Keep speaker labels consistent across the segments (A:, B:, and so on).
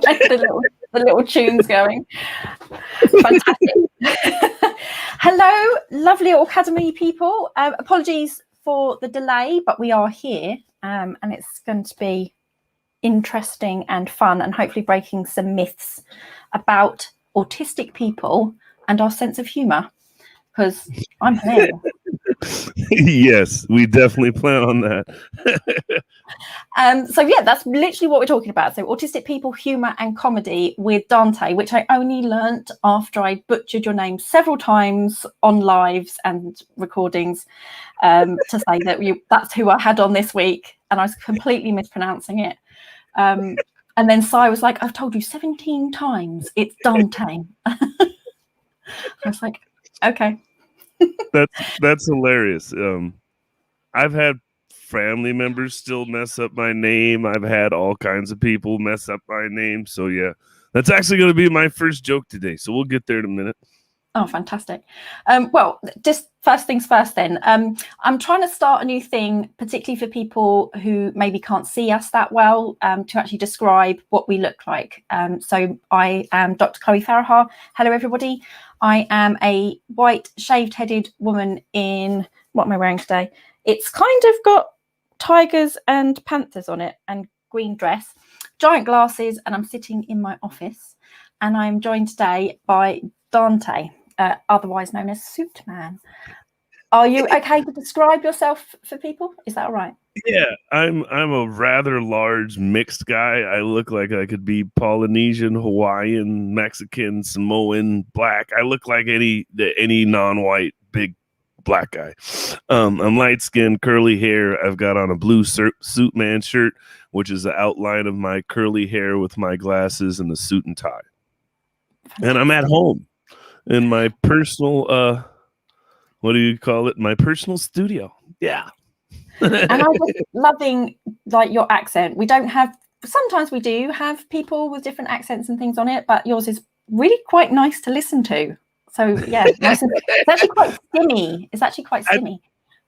A: the little tunes going. Fantastic. Hello, lovely Aucademy people. Apologies for the delay, but we are here, and it's going to be interesting and fun, and hopefully breaking some myths about autistic people and our sense of humour, because I'm here.
B: Yes, we definitely plan on that.
A: So yeah, that's literally what we're talking about. So autistic people, humour and comedy with Duante, which I only learnt after I butchered your name several times on lives and recordings, to say that that's who I had on this week, and I was completely mispronouncing it. And then Sai was like, I've told you 17 times it's Dante. I was like, okay.
B: That's hilarious. I've had family members still mess up my name. I've had all kinds of people mess up my name. So yeah, that's actually going to be my first joke today. So we'll get there in a minute.
A: Oh, fantastic. Well, just first things first then. I'm trying to start a new thing, particularly for people who maybe can't see us that well, to actually describe what we look like. So I am Dr. Chloe Farahar. Hello, everybody. I am a white shaved-headed woman in, what am I wearing today? It's kind of got tigers and panthers on it, and green dress, giant glasses, and I'm sitting in my office. And I'm joined today by Duante, otherwise known as Suitman. Are you okay to describe yourself for people? Is that all right?
B: Yeah, I'm a rather large mixed guy. I look like I could be Polynesian, Hawaiian, Mexican, Samoan, black. I look like any non-white big black guy. I'm light skinned, curly hair. I've got on a blue Suitman shirt, which is the outline of my curly hair with my glasses and the suit and tie. And I'm at home in my personal, what do you call it? My personal studio. Yeah.
A: And I'm just loving like your accent. We don't have, sometimes we do have people with different accents and things on it, but yours is really quite nice to listen to. So yeah, nice it's actually quite stimmy. It's actually quite stimmy.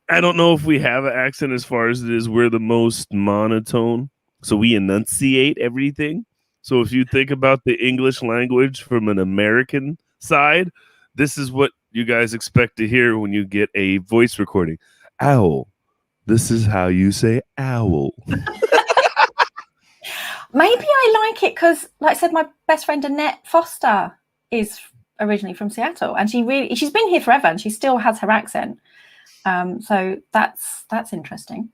B: I don't know if we have an accent as far as it is. We're the most monotone. So we enunciate everything. So if you think about the English language from an American side, this is what you guys expect to hear when you get a voice recording. Owl. This is how you say owl.
A: Maybe I like it because, like I said, my best friend Annette Foster is originally from Seattle, and she's been here forever, and she still has her accent. So that's interesting.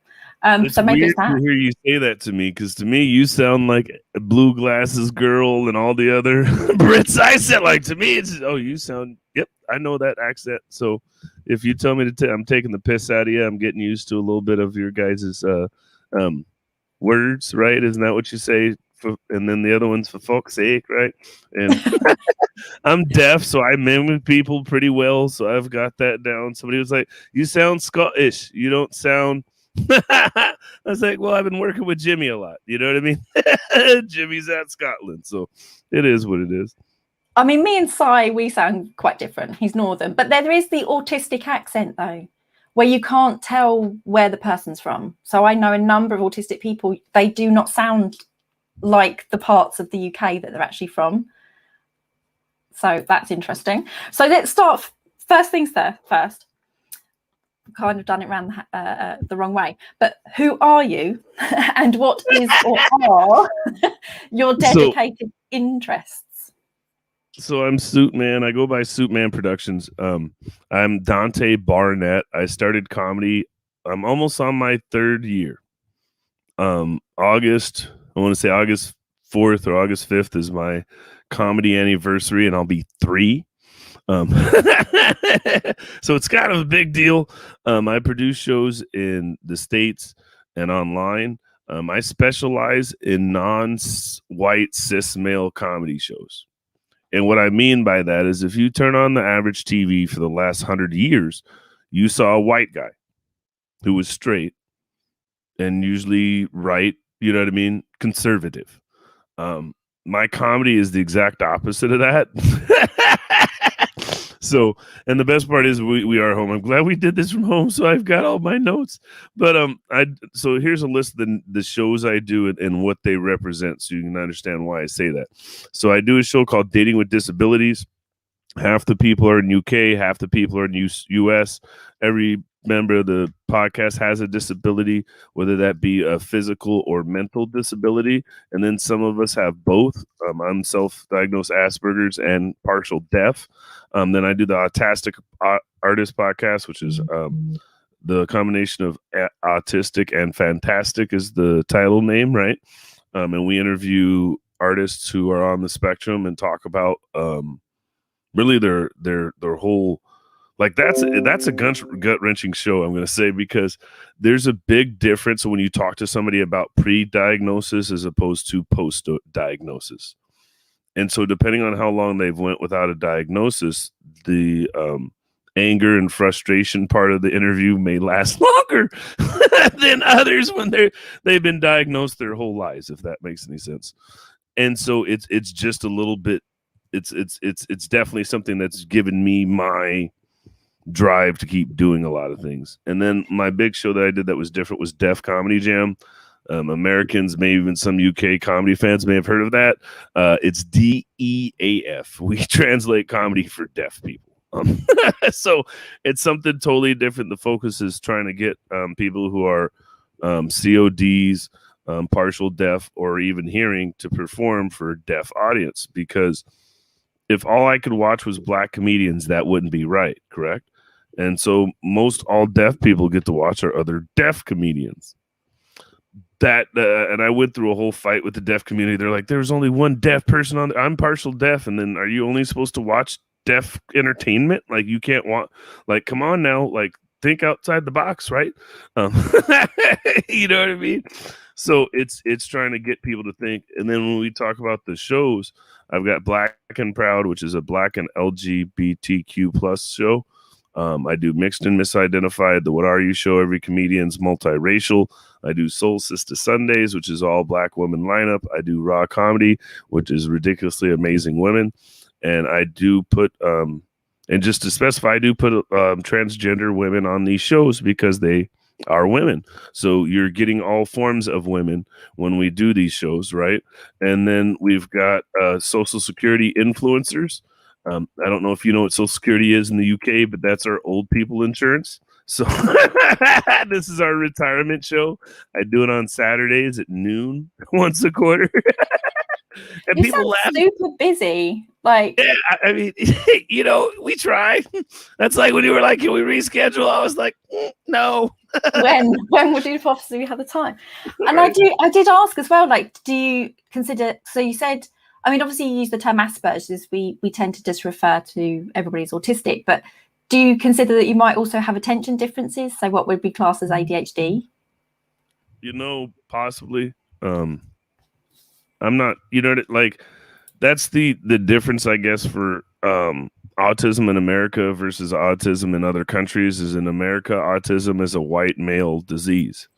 A: So maybe it's that.
B: To hear you say that to me, because to me you sound like a blue glasses girl and all the other Brits I said. Like to me, it's you sound. Yep, I know that accent. So if you tell me I'm taking the piss out of you, I'm getting used to a little bit of your guys's words, right? Isn't that what you say? And then the other one's for fuck's sake, right? And I'm deaf, so I mimic people pretty well. So I've got that down. Somebody was like, "You sound Scottish. You don't sound." I was like, well, I've been working with Jimmy a lot. You know what I mean? Jimmy's at Scotland, so it is what it is.
A: I mean, me and Sai, we sound quite different. He's northern, but there is the autistic accent though, where you can't tell where the person's from. So I know a number of autistic people, they do not sound like the parts of the UK that they're actually from. So that's interesting. So let's start first things there first. Kind of done it around the wrong way, but who are you and what is or are your dedicated interests?
B: So I'm Suitman. I go by Suitman Productions. I'm Duante Barnett. I started comedy. I'm almost on my third year. August 4th or August 5th is my comedy anniversary, and I'll be 3. So it's kind of a big deal. I produce shows in the States and online. I specialize in non-white cis male comedy shows. And what I mean by that is if you turn on the average TV for the last 100 years, you saw a white guy who was straight and usually right, you know what I mean, conservative. My comedy is the exact opposite of that. So, and the best part is we are home. I'm glad we did this from home, so I've got all my notes. But so here's a list of the shows I do and what they represent, so you can understand why I say that. So I do a show called Dating with Disabilities. Half the people are in UK, half the people are in US. Every member of the podcast has a disability, whether that be a physical or mental disability. And then some of us have both. I'm self-diagnosed Asperger's and partial deaf. Then I do the Autistic Artist podcast, which is the combination of autistic and fantastic is the title name, right? And we interview artists who are on the spectrum and talk about really their whole, like that's a gut-wrenching show, I'm going to say, because there's a big difference when you talk to somebody about pre-diagnosis as opposed to post-diagnosis. And so depending on how long they've went without a diagnosis, the anger and frustration part of the interview may last longer than others when they've been diagnosed their whole lives, if that makes any sense. And so it's just a little bit, it's definitely something that's given me my drive to keep doing a lot of things. And then my big show that I did that was different was Deaf Comedy Jam. Americans, maybe even some UK comedy fans may have heard of that. It's DEAF. We translate comedy for deaf people. So it's something totally different. The focus is trying to get people who are CODs, partial deaf, or even hearing to perform for a deaf audience, because if all I could watch was black comedians, that wouldn't be right, correct? And so most all deaf people get to watch are other deaf comedians. That and I went through a whole fight with the deaf community. They're like, there's only one deaf person on. I'm partial deaf, and then are you only supposed to watch deaf entertainment? Like, you can't want, like, come on now, like, think outside the box, right? You know what I mean? So it's trying to get people to think. And then when we talk about the shows, I've got Black and Proud, which is a Black and LGBTQ plus show. I do Mixed and Misidentified, the What Are You show. Every comedian's multiracial. I do Soul Sister Sundays, which is all black women lineup. I do Raw Comedy, which is ridiculously amazing women. And I do put, and just to specify, I do put transgender women on these shows because they are women. So you're getting all forms of women when we do these shows, right? And then we've got Social Security influencers. I don't know if you know what Social Security is in the UK, but that's our old people insurance. So this is our retirement show. I do it on Saturdays at noon once a quarter. And
A: you
B: people laugh.
A: Super busy. Like,
B: yeah, I mean, you know, we try. That's like when you were like, can we reschedule? I was like, no. when would you possibly have the time? And right. I did ask as well, like, do you consider, so you said, I mean, obviously you use the term Asperger's. We tend to just refer to everybody's autistic, but do you consider that you might also have attention differences? So what would be classed as ADHD? You know, possibly. I'm not, you know, like, that's the difference, I guess, for autism in America versus autism in other countries. Is in America, autism is a white male disease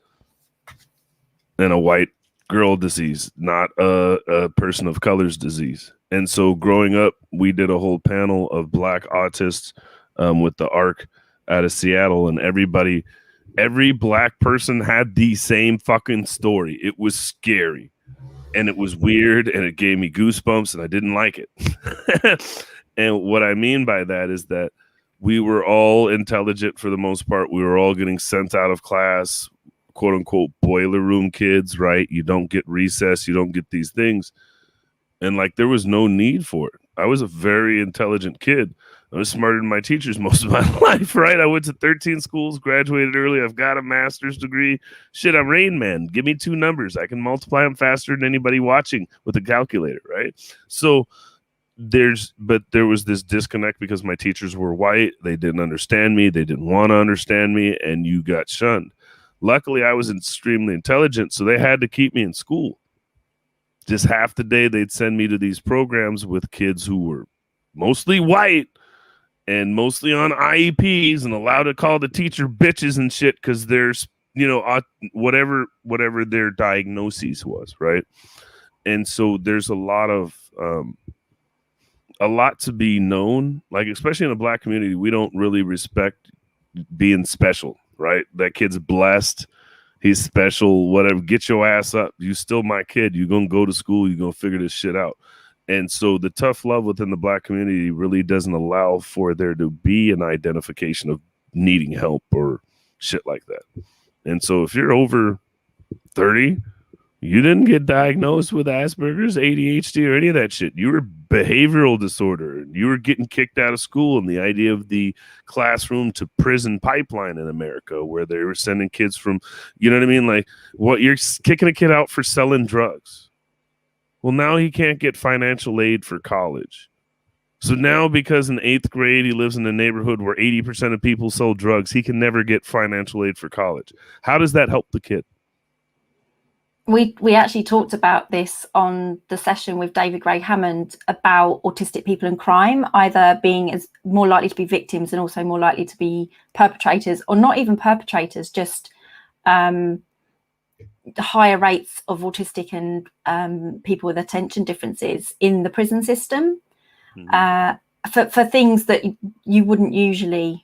B: and a white girl disease, not a person of color's disease. And so growing up, we did a whole panel of black autists with the ARC out of Seattle, and every black person had the same fucking story. It was scary. And it was weird, and it gave me goosebumps, and I didn't like it. And what I mean by that is that we were all intelligent for the most part. We were all getting sent out of class, quote unquote, boiler room kids, right? You don't get recess, you don't get these things. And like, there was no need for it. I was a very intelligent kid. I was smarter than my teachers most of my life, right? I went to 13 schools, graduated early. I've got a master's degree. Shit, I'm Rain Man. Give me two numbers. I can multiply them faster than anybody watching with a calculator, right? So there was this disconnect because my teachers were white. They didn't understand me. They didn't want to understand me, and you got shunned. Luckily, I was extremely intelligent, so they had to keep me in school. Just half the day, they'd send me to these programs with kids who were mostly white and mostly on IEPs and allowed to call the teacher bitches and shit because there's, you know, whatever their diagnosis was, right? And so there's a lot of a lot to be known, like especially in the Black community. We don't really respect being special, right? That kid's blessed, he's special, whatever. Get your ass up, you still my kid, you're gonna go to school, you're gonna figure this shit out. And so the tough love within the Black community really doesn't allow for there to be an identification of needing help or shit like that. And so if you're over 30, you didn't get diagnosed with Asperger's, ADHD, or any of that shit. You were behavioral disorder. You were getting kicked out of school, and the idea of the classroom to prison pipeline in America, where they were sending kids from, you know what I mean? Like, what, you're kicking a kid out for selling drugs. Well, now he can't get financial aid for college. So now, because in 8th grade he lives in a neighborhood where 80% of people sell drugs, he can never get financial aid for college. How does that help the kid?
A: We actually talked about this on the session with David Gray Hammond about autistic people and crime, either being as more likely to be victims and also more likely to be perpetrators, or not even perpetrators, just higher rates of autistic and people with attention differences in the prison system. For things that you wouldn't usually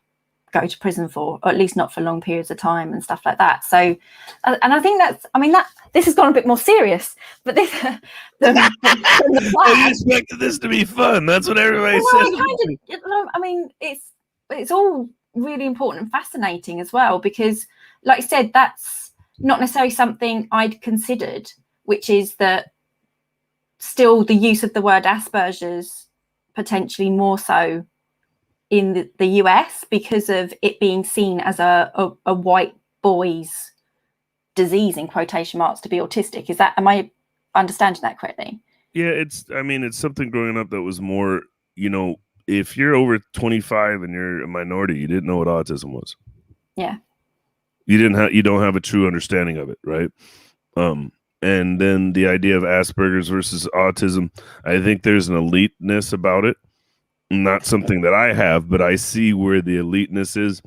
A: go to prison for, or at least not for long periods of time and stuff like that. So, and I think that's, I mean, that this has gone a bit more serious, but this,
B: I expected this to be fun. That's what everybody says.
A: I mean, it's all really important and fascinating as well, because like I said, that's not necessarily something I'd considered, which is that still the use of the word Asperger's potentially more so in the US because of it being seen as a white boy's disease, in quotation marks, to be autistic. Is that, am I understanding that correctly?
B: Yeah, it's something growing up that was more, you know, if you're over 25 and you're a minority, you didn't know what autism was.
A: Yeah.
B: You don't have a true understanding of it, right? And then the idea of Asperger's versus autism, I think there's an eliteness about it. Not something that I have, but I see where the eliteness is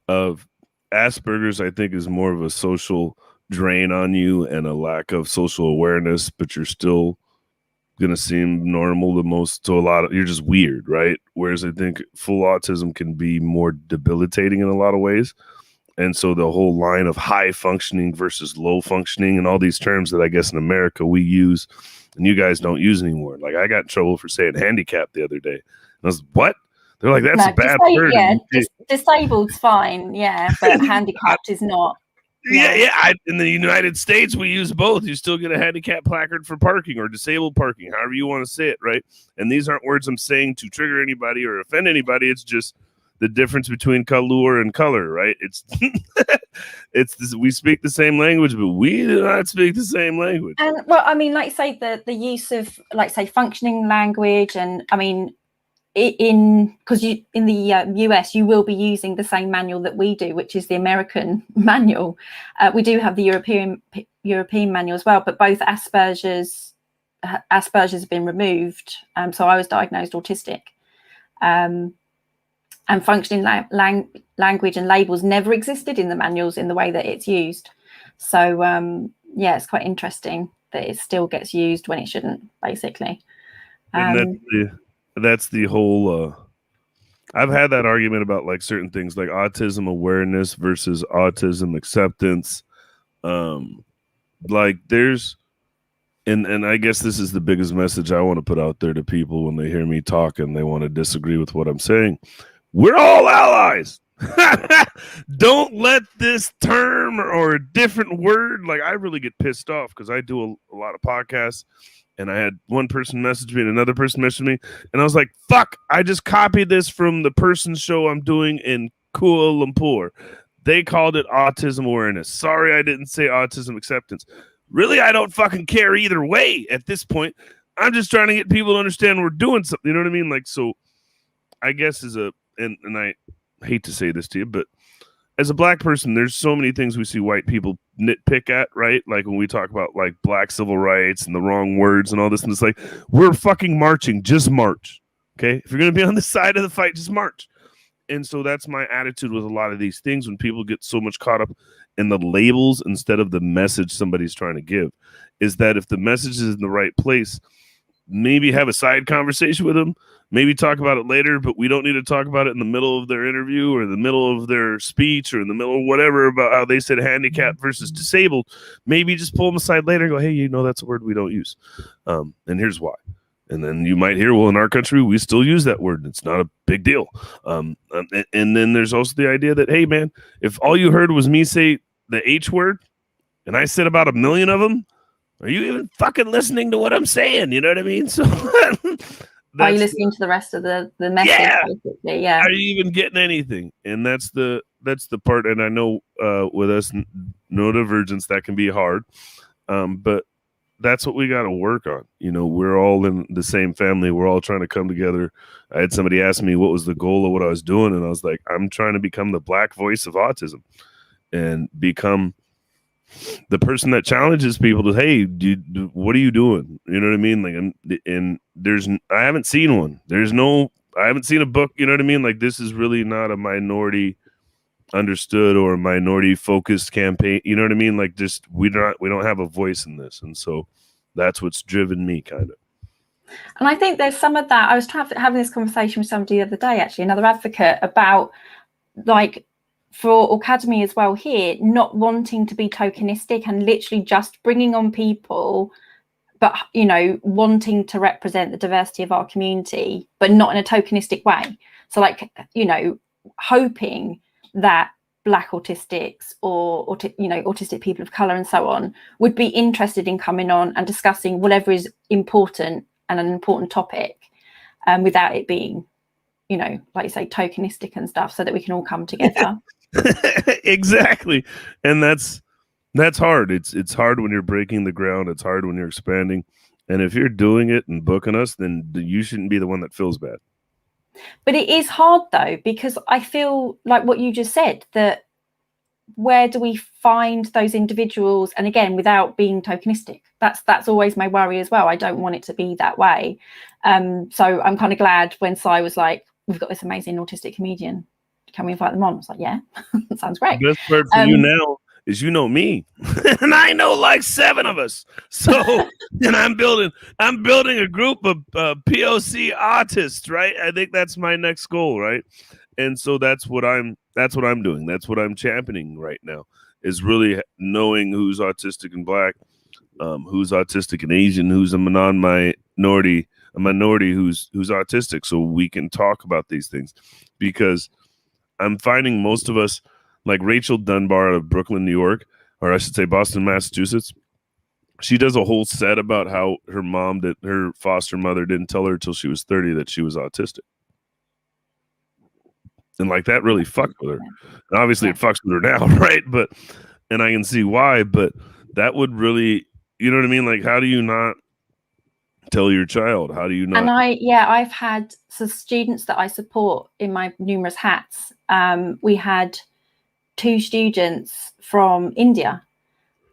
B: of Asperger's. I think is more of a social drain on you and a lack of social awareness, but you're still going to seem normal to a lot of, you're just weird, right? Whereas I think full autism can be more debilitating in a lot of ways. And so the whole line of high functioning versus low functioning and all these terms that I guess in America we use and you guys don't use anymore. Like I got in trouble for saying handicap the other day. I was, what? They're like, that's a bad word.
A: Yeah, disabled's fine, yeah, but handicapped is not.
B: Yeah. In the United States, we use both. You still get a handicap placard for parking or disabled parking, however you want to say it, right? And these aren't words I'm saying to trigger anybody or offend anybody. It's just the difference between color and color, right? We speak the same language, but we do not speak the same language.
A: And well, I mean, like say the use of, like say, functioning language, and I mean, because in the US you will be using the same manual that we do, which is the American manual. We do have the European manual as well, but both Asperger's have been removed. So I was diagnosed autistic, and functioning language and labels never existed in the manuals in the way that it's used. So yeah, it's quite interesting that it still gets used when it shouldn't, basically.
B: And that's the whole I've had that argument about like certain things like autism awareness versus autism acceptance. Like there's and I guess this is the biggest message I want to put out there to people when they hear me talk and they want to disagree with what I'm saying. We're all allies. Don't let this term or a different word, like I really get pissed off because I do a lot of podcasts. And I had one person message me and another person message me. And I was like, fuck, I just copied this from the person's show I'm doing in Kuala Lumpur. They called it autism awareness. Sorry, I didn't say autism acceptance. Really, I don't fucking care either way at this point. I'm just trying to get people to understand we're doing something. You know what I mean? Like, so I guess and I hate to say this to you, but as a black person, there's so many things we see white people nitpick at, right? Like when we talk about like black civil rights and the wrong words and all this, and it's like, we're fucking marching, just march. Okay. If you're going to be on the side of the fight, just march. And so that's my attitude with a lot of these things when people get so much caught up in the labels instead of the message somebody's trying to give, is that if the message is in the right place, maybe have a side conversation with them, maybe talk about it later, but we don't need to talk about it in the middle of their interview or in the middle of their speech or in the middle of whatever about how they said handicapped versus disabled. Maybe just pull them aside later and go, hey, that's a word we don't use. And here's why. And then you might hear, well, in our country, we still use that word. It's not a big deal. And then there's also the idea that, hey, man, if all you heard was me say the H word and I said about 1 million of them, are you even fucking listening to what I'm saying? You know what I mean? So
A: are you listening to the rest of the message?
B: Yeah.
A: Basically? Yeah.
B: Are you even getting anything? And that's the part. And I know with us neurodivergents, that can be hard. But that's what we got to work on. We're all in the same family. We're all trying to come together. I had somebody ask me what was the goal of what I was doing. And I was like, I'm trying to become the Black voice of autism and become the person that challenges people to, hey, what are you doing? You know what I mean? Like, and I haven't seen one. I haven't seen a book. You know what I mean? Like, this is really not a minority understood or minority focused campaign. You know what I mean? Like, just we don't have a voice in this, and so that's what's driven me, kind of.
A: And I think there's some of that. I was having this conversation with somebody the other day, actually, another advocate, about like for Aucademy as well here, not wanting to be tokenistic and literally just bringing on people, but wanting to represent the diversity of our community, but not in a tokenistic way. So like hoping that Black autistics or autistic people of color and so on would be interested in coming on and discussing whatever is important and an important topic, without it being, like you say, tokenistic and stuff, so that we can all come together.
B: Exactly. And that's hard. It's hard when you're breaking the ground. It's hard when you're expanding. And if you're doing it and booking us, then you shouldn't be the one that feels bad.
A: But it is hard, though, because I feel like what you just said, that where do we find those individuals? And again, without being tokenistic, that's always my worry as well. I don't want it to be that way. So I'm kind of glad when Si was like, we've got this amazing autistic comedian, can we invite them on? I was like, yeah, that sounds great.
B: The best part for you now is me and I know like 7 of us. So, and I'm building a group of POC artists, right? I think that's my next goal, right? And so that's what I'm doing. That's what I'm championing right now, is really knowing who's autistic and Black, who's autistic and Asian, who's a minority who's autistic, so we can talk about these things. Because I'm finding most of us, like Rachel Dunbar out of Brooklyn, New York, or I should say Boston, Massachusetts, she does a whole set about how her foster mother didn't tell her till she was 30 that she was autistic. And like that really fucked with her. And obviously it fucks with her now, right? And I can see why, but that would really, you know what I mean? Like, how do you not tell your child? How do you not?
A: And I've had some students that I support in my numerous hats. We had 2 students from India,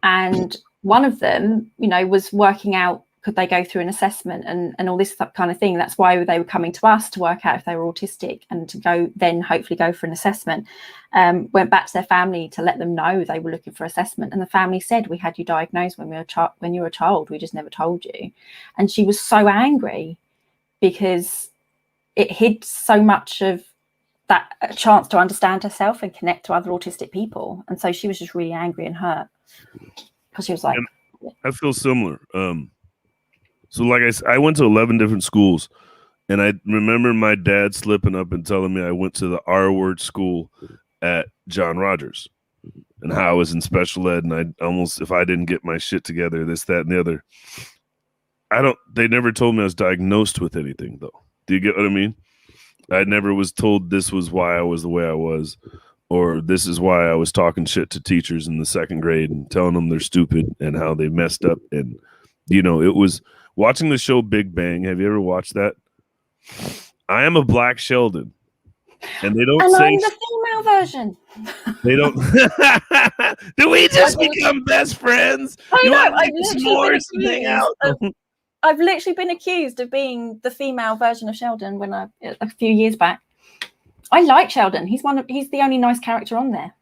A: and one of them, was working out, could they go through an assessment and all this kind of thing. That's why they were coming to us, to work out if they were autistic and to then hopefully go for an assessment. Went back to their family to let them know they were looking for assessment, and the family said, we had you diagnosed when you were a child, we just never told you. And she was so angry because it hid so much of that chance to understand herself and connect to other autistic people. And so she was just really angry and hurt, because she was like,
B: I feel similar. So like I went to 11 different schools, and I remember my dad slipping up and telling me I went to the R-word school at John Rogers, and how I was in special ed, and I almost, if I didn't get my shit together, this, that, and the other. They never told me I was diagnosed with anything, though. Do you get what I mean? I never was told this was why I was the way I was, or this is why I was talking shit to teachers in the 2nd grade and telling them they're stupid and how they messed up. And, it was watching the show Big Bang. Have you ever watched that? I am a Black Sheldon. And they don't say...
A: I'm the female version.
B: They don't... Do we just become best friends?
A: I know. I've literally been accused of being the female version of Sheldon a few years back. I like Sheldon. He's the only nice character on there.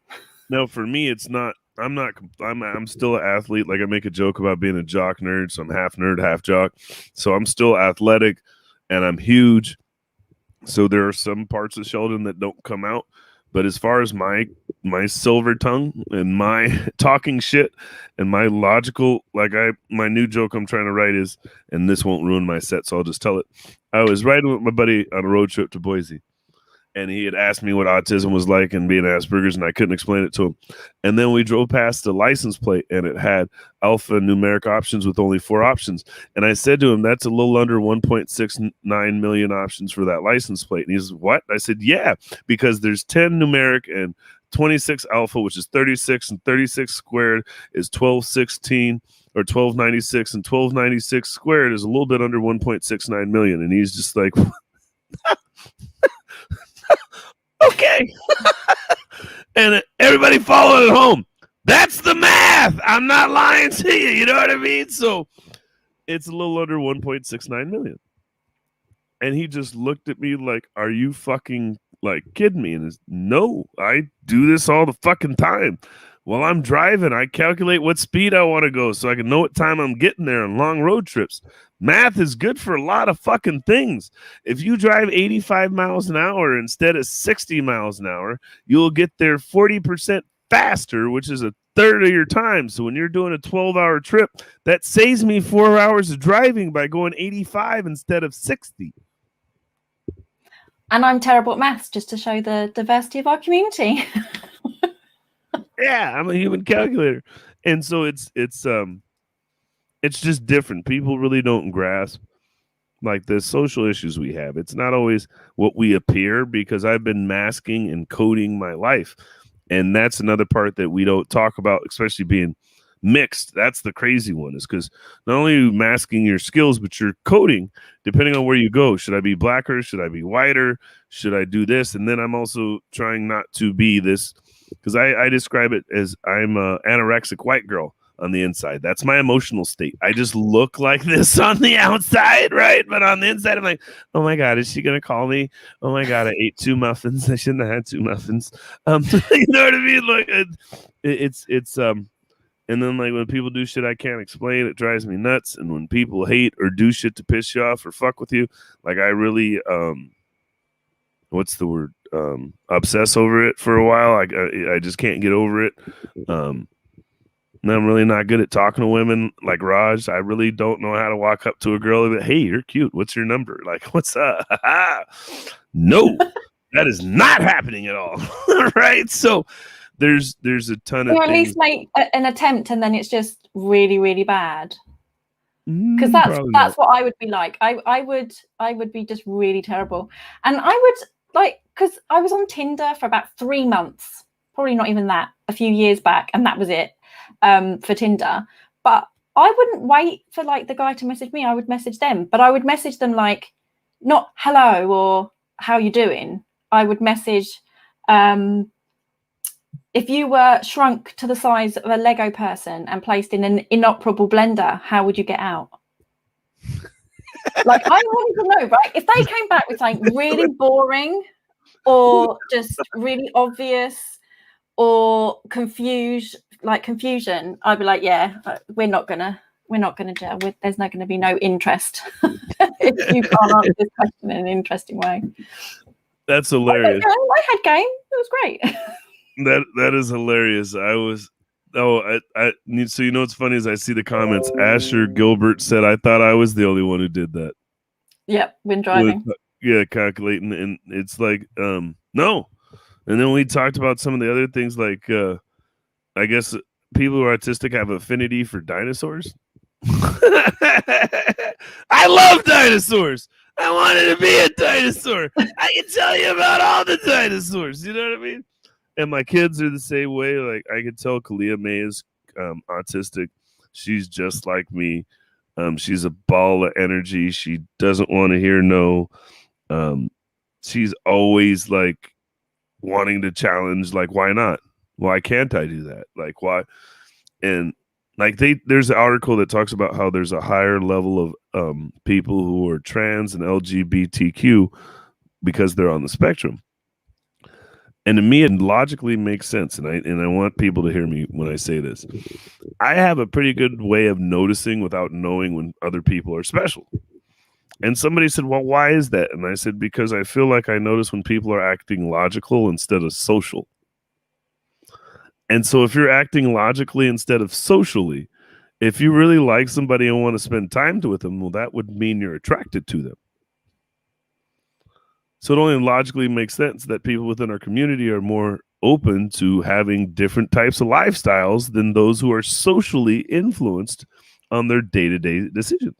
B: No, for me, it's not I'm still an athlete. Like I make a joke about being a jock nerd, so I'm half nerd, half jock. So I'm still athletic and I'm huge. So there are some parts of Sheldon that don't come out. But as far as my silver tongue and my talking shit and my logical, my new joke I'm trying to write is, and this won't ruin my set, so I'll just tell it. I was riding with my buddy on a road trip to Boise, and he had asked me what autism was like and being Asperger's, and I couldn't explain it to him. And then we drove past the license plate, and it had alphanumeric options with only 4 options. And I said to him, that's a little under 1.69 million options for that license plate. And he says, what? I said, yeah, because there's 10 numeric and 26 alpha, which is 36, and 36 squared is 1216 or 1296, and 1296 squared is a little bit under 1.69 million. And he's just like, okay. And everybody following at home, that's the math. I'm not lying to you. You know what I mean? So it's a little under 1.69 million. And he just looked at me like, are you fucking like kidding me? And no, I do this all the fucking time. While I'm driving, I calculate what speed I want to go so I can know what time I'm getting there on long road trips. Math is good for a lot of fucking things. If you drive 85 miles an hour instead of 60 miles an hour, you'll get there 40% faster, which is a third of your time. So when you're doing a 12-hour trip, that saves me 4 hours of driving by going 85 instead of 60.
A: And I'm terrible at maths, just to show the diversity of our community.
B: Yeah, I'm a human calculator. And so it's just different. People really don't grasp like the social issues we have. It's not always what we appear, because I've been masking and coding my life. And that's another part that we don't talk about, especially being mixed. That's the crazy one, is because not only are you masking your skills, but you're coding depending on where you go. Should I be blacker? Should I be whiter? Should I do this? And then I'm also trying not to be this, because I describe it as I'm an anorexic white girl on the inside. That's my emotional state. I just look like this on the outside, right? But on the inside, I'm like, oh my God, is she going to call me? Oh my God, I ate 2 muffins. I shouldn't have had 2 muffins. You know what I mean? Like it's and then like when people do shit I can't explain, it drives me nuts. And when people hate or do shit to piss you off or fuck with you, like I really, what's the word? Obsess over it for a while. I just can't get over it. And I'm really not good at talking to women like Raj. I really don't know how to walk up to a girl and be, hey, you're cute. What's your number? Like, what's up? No, that is not happening at all. Right? So there's a ton of
A: or at
B: things.
A: least make an attempt, and then it's just really, really bad. Because that's what I would be like. I would be just really terrible. And I would like, because I was on Tinder for about 3 months, probably not even that, a few years back, and that was it. For Tinder, but I wouldn't wait for like the guy to message me. I would message them, but I would message them like not hello or how you doing. I would message if you were shrunk to the size of a Lego person and placed in an inoperable blender, how would you get out? Like, I wanted to know, right? If they came back with something really boring or just really obvious or confusion, I'd be like, yeah, we're not gonna gel. There's not gonna be no interest if you can't answer this question in an interesting way.
B: That's hilarious.
A: I had game. It was great.
B: That is hilarious. I so you know what's funny is I see the comments. Asher Gilbert said, I thought I was the only one who did that.
A: Yep, when driving.
B: Yeah, calculating, and it's like no. And then we talked about some of the other things, like I guess people who are autistic have affinity for dinosaurs. I love dinosaurs. I wanted to be a dinosaur. I can tell you about all the dinosaurs. You know what I mean? And my kids are the same way. Like I can tell Kalia May is autistic. She's just like me. She's a ball of energy. She doesn't want to hear no. She's always like wanting to challenge. Like, why not? Why can't I do that? Like, why? And like there's an article that talks about how there's a higher level of people who are trans and LGBTQ because they're on the spectrum. And to me, it logically makes sense. And I want people to hear me when I say this. I have a pretty good way of noticing without knowing when other people are special. And somebody said, well, why is that? And I said, because I feel like I notice when people are acting logical instead of social. And so if you're acting logically instead of socially, if you really like somebody and want to spend time with them, well, that would mean you're attracted to them. So it only logically makes sense that people within our community are more open to having different types of lifestyles than those who are socially influenced on their day-to-day decisions.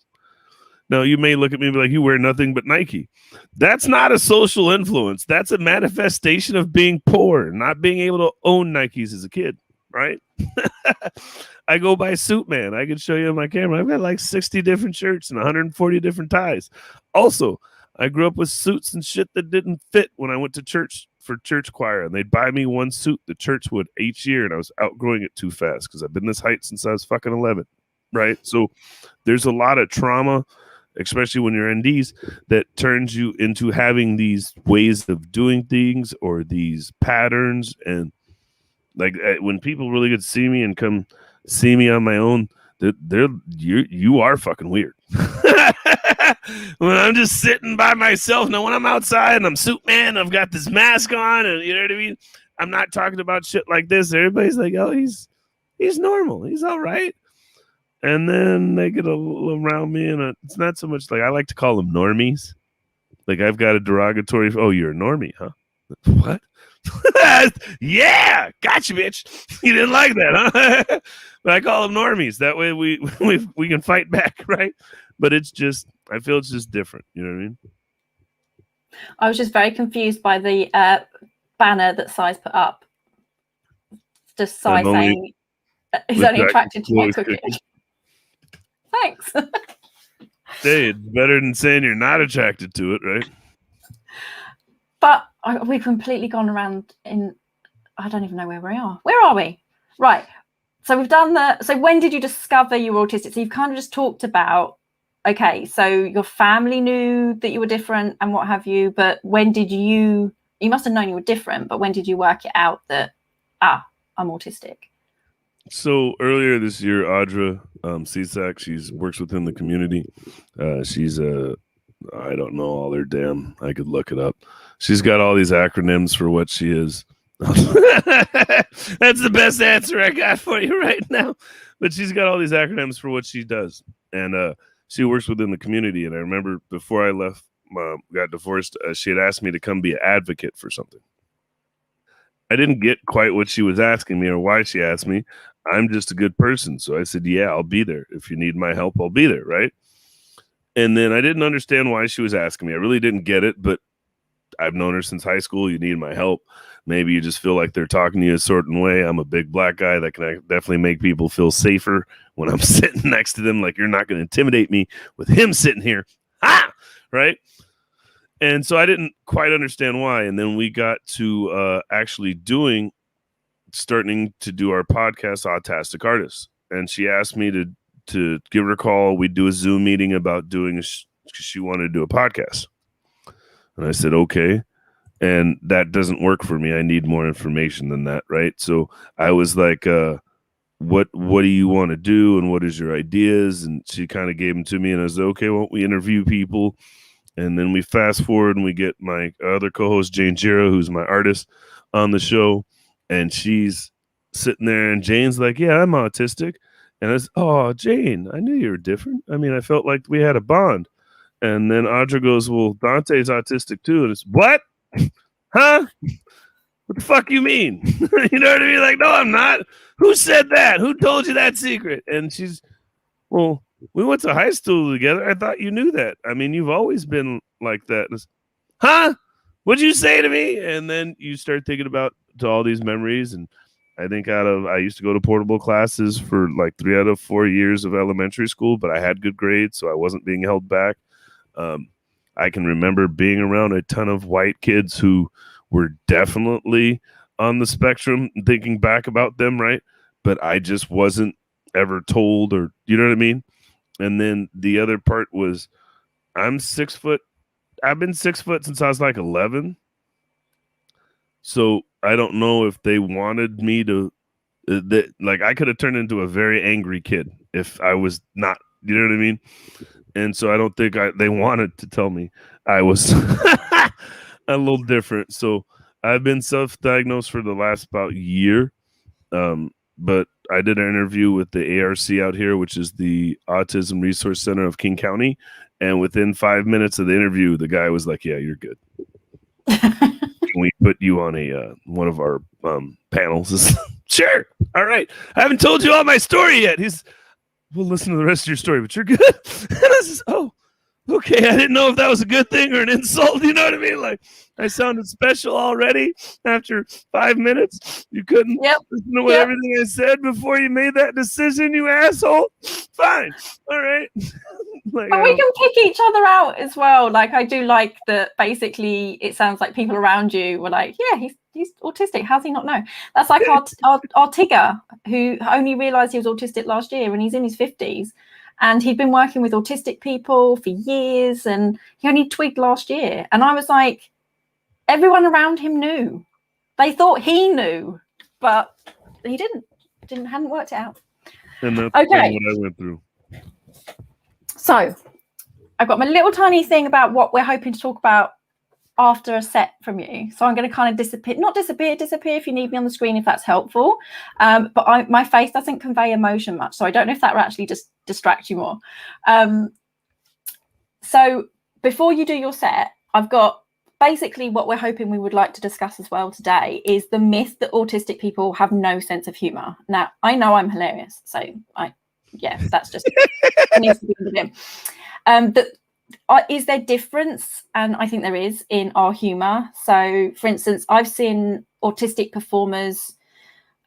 B: Now, you may look at me and be like, you wear nothing but Nike. That's not a social influence. That's a manifestation of being poor, not being able to own Nikes as a kid, right? I go by Suitman. I can show you on my camera. I've got like 60 different shirts and 140 different ties. Also, I grew up with suits and shit that didn't fit when I went to church for church choir, and they'd buy me one suit, the church would, each year, and I was outgrowing it too fast because I've been this height since I was fucking 11, right? So there's a lot of trauma, especially when you're NDs, that turns you into having these ways of doing things or these patterns. And like when people really get to see me and come see me on my own, you are fucking weird. When I'm just sitting by myself, now when I'm outside and I'm Suitman, I've got this mask on, and you know what I mean? I'm not talking about shit like this. Everybody's like, oh, he's normal. He's all right. And then they get a little around me, and it's not so much like, I like to call them normies. Like I've got a derogatory, oh, you're a normie, huh? What? Yeah, gotcha, bitch. You didn't like that, huh? But I call them normies. That way we can fight back, right? But it's just, I feel it's just different. You know what I mean?
A: I was just very confused by the banner that Si's put up. Just Si saying he's only attracted to my cooking. Thanks.
B: Hey, it's better than saying you're not attracted to it, right?
A: But we've completely gone around in, I don't even know where we are. Where are we? Right. So we've done so when did you discover you were autistic? So you've kind of just talked about, okay, so your family knew that you were different and what have you, but when did you must have known you were different, but when did you work it out that, I'm autistic?
B: So earlier this year, Audra Cisak, she works within the community. She's I don't know all her damn, I could look it up. She's got all these acronyms for what she is. That's the best answer I got for you right now. But she's got all these acronyms for what she does. And she works within the community. And I remember before I left, got divorced, she had asked me to come be an advocate for something. I didn't get quite what she was asking me or why she asked me. I'm just a good person. So I said, yeah, I'll be there. If you need my help, I'll be there, right? And then I didn't understand why she was asking me. I really didn't get it, but I've known her since high school. You need my help. Maybe you just feel like they're talking to you a certain way. I'm a big black guy that can definitely make people feel safer when I'm sitting next to them. Like, you're not going to intimidate me with him sitting here. Right? And so I didn't quite understand why. And then we got to actually starting to do our podcast, Autistic Artists. And she asked me to give her a call. We'd do a Zoom meeting about because she wanted to do a podcast. And I said, okay. And that doesn't work for me. I need more information than that, right? So I was like, what do you want to do? And what is your ideas? And she kind of gave them to me. And I was like, okay, why don't we interview people? And then we fast forward and we get my other co-host, Jane Giro, who's my artist, on the show. And she's sitting there and Jane's like, yeah, I'm autistic. And I was, oh, Jane, I knew you were different. I mean, I felt like we had a bond. And then Audra goes, well, Dante's autistic too. And it's, what? Huh? What the fuck you mean? You know what I mean? Like, no, I'm not. Who said that? Who told you that secret? And she's, well, we went to high school together. I thought you knew that. I mean, you've always been like that. Huh? What'd you say to me? And then you start thinking about all these memories. And I think I used to go to portable classes for like 3 out of 4 years of elementary school, but I had good grades, so I wasn't being held back. I can remember being around a ton of white kids who were definitely on the spectrum, thinking back about them, right? But I just wasn't ever told, or you know what I mean? And then the other part was, I'm 6 foot. I've been 6 foot since I was like 11. So I don't know if they wanted me to, like I could have turned into a very angry kid if I was not, you know what I mean? And so I don't think they wanted to tell me I was a little different. So I've been self-diagnosed for the last about year. But I did an interview with the ARC out here, which is the Autism Resource Center of King County. And within 5 minutes of the interview, the guy was like, yeah, you're good. Can we put you on a one of our panels? Sure. All right. I haven't told you all my story yet. We'll listen to the rest of your story, but you're good. And I says, oh, okay. I didn't know if that was a good thing or an insult. You know what I mean? Like I sounded special already after 5 minutes. You couldn't listen to everything I said before you made that decision, you asshole. Fine. All right.
A: Like, but we can pick each other out as well. Like I do like that basically it sounds like people around you were like, yeah, he's autistic. How's he not know? That's like our Tigger, who only realized he was autistic last year and he's in his 50s. And he'd been working with autistic people for years and he only twigged last year. And I was like, everyone around him knew. They thought he knew, but he hadn't worked it out.
B: And that's what I went through.
A: So I've got my little tiny thing about what we're hoping to talk about after a set from you. So I'm going to kind of disappear if you need me on the screen, if that's helpful. But my face doesn't convey emotion much. So I don't know if that will actually just distract you more. So before you do your set, I've got basically what we're hoping we would like to discuss as well today is the myth that autistic people have no sense of humor. Now, I know I'm hilarious. So that's just it needs to be in the bin. Is there difference? And I think there is in our humor. So, for instance, I've seen autistic performers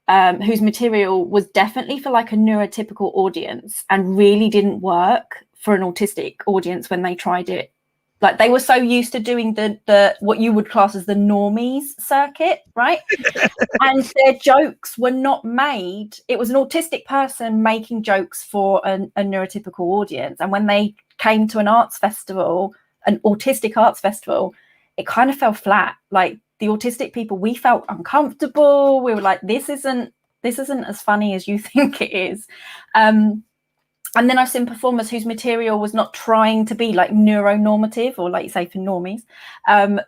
A: whose material was definitely for like a neurotypical audience and really didn't work for an autistic audience when they tried it. Like they were so used to doing the what you would class as the normies circuit, right? And their jokes were not made. It was an autistic person making jokes for a neurotypical audience. And when they came to an arts festival, an autistic arts festival, it kind of fell flat. Like the autistic people, we felt uncomfortable. We were like, this isn't as funny as you think it is. And then I've seen performers whose material was not trying to be like neuronormative or like you say for normies.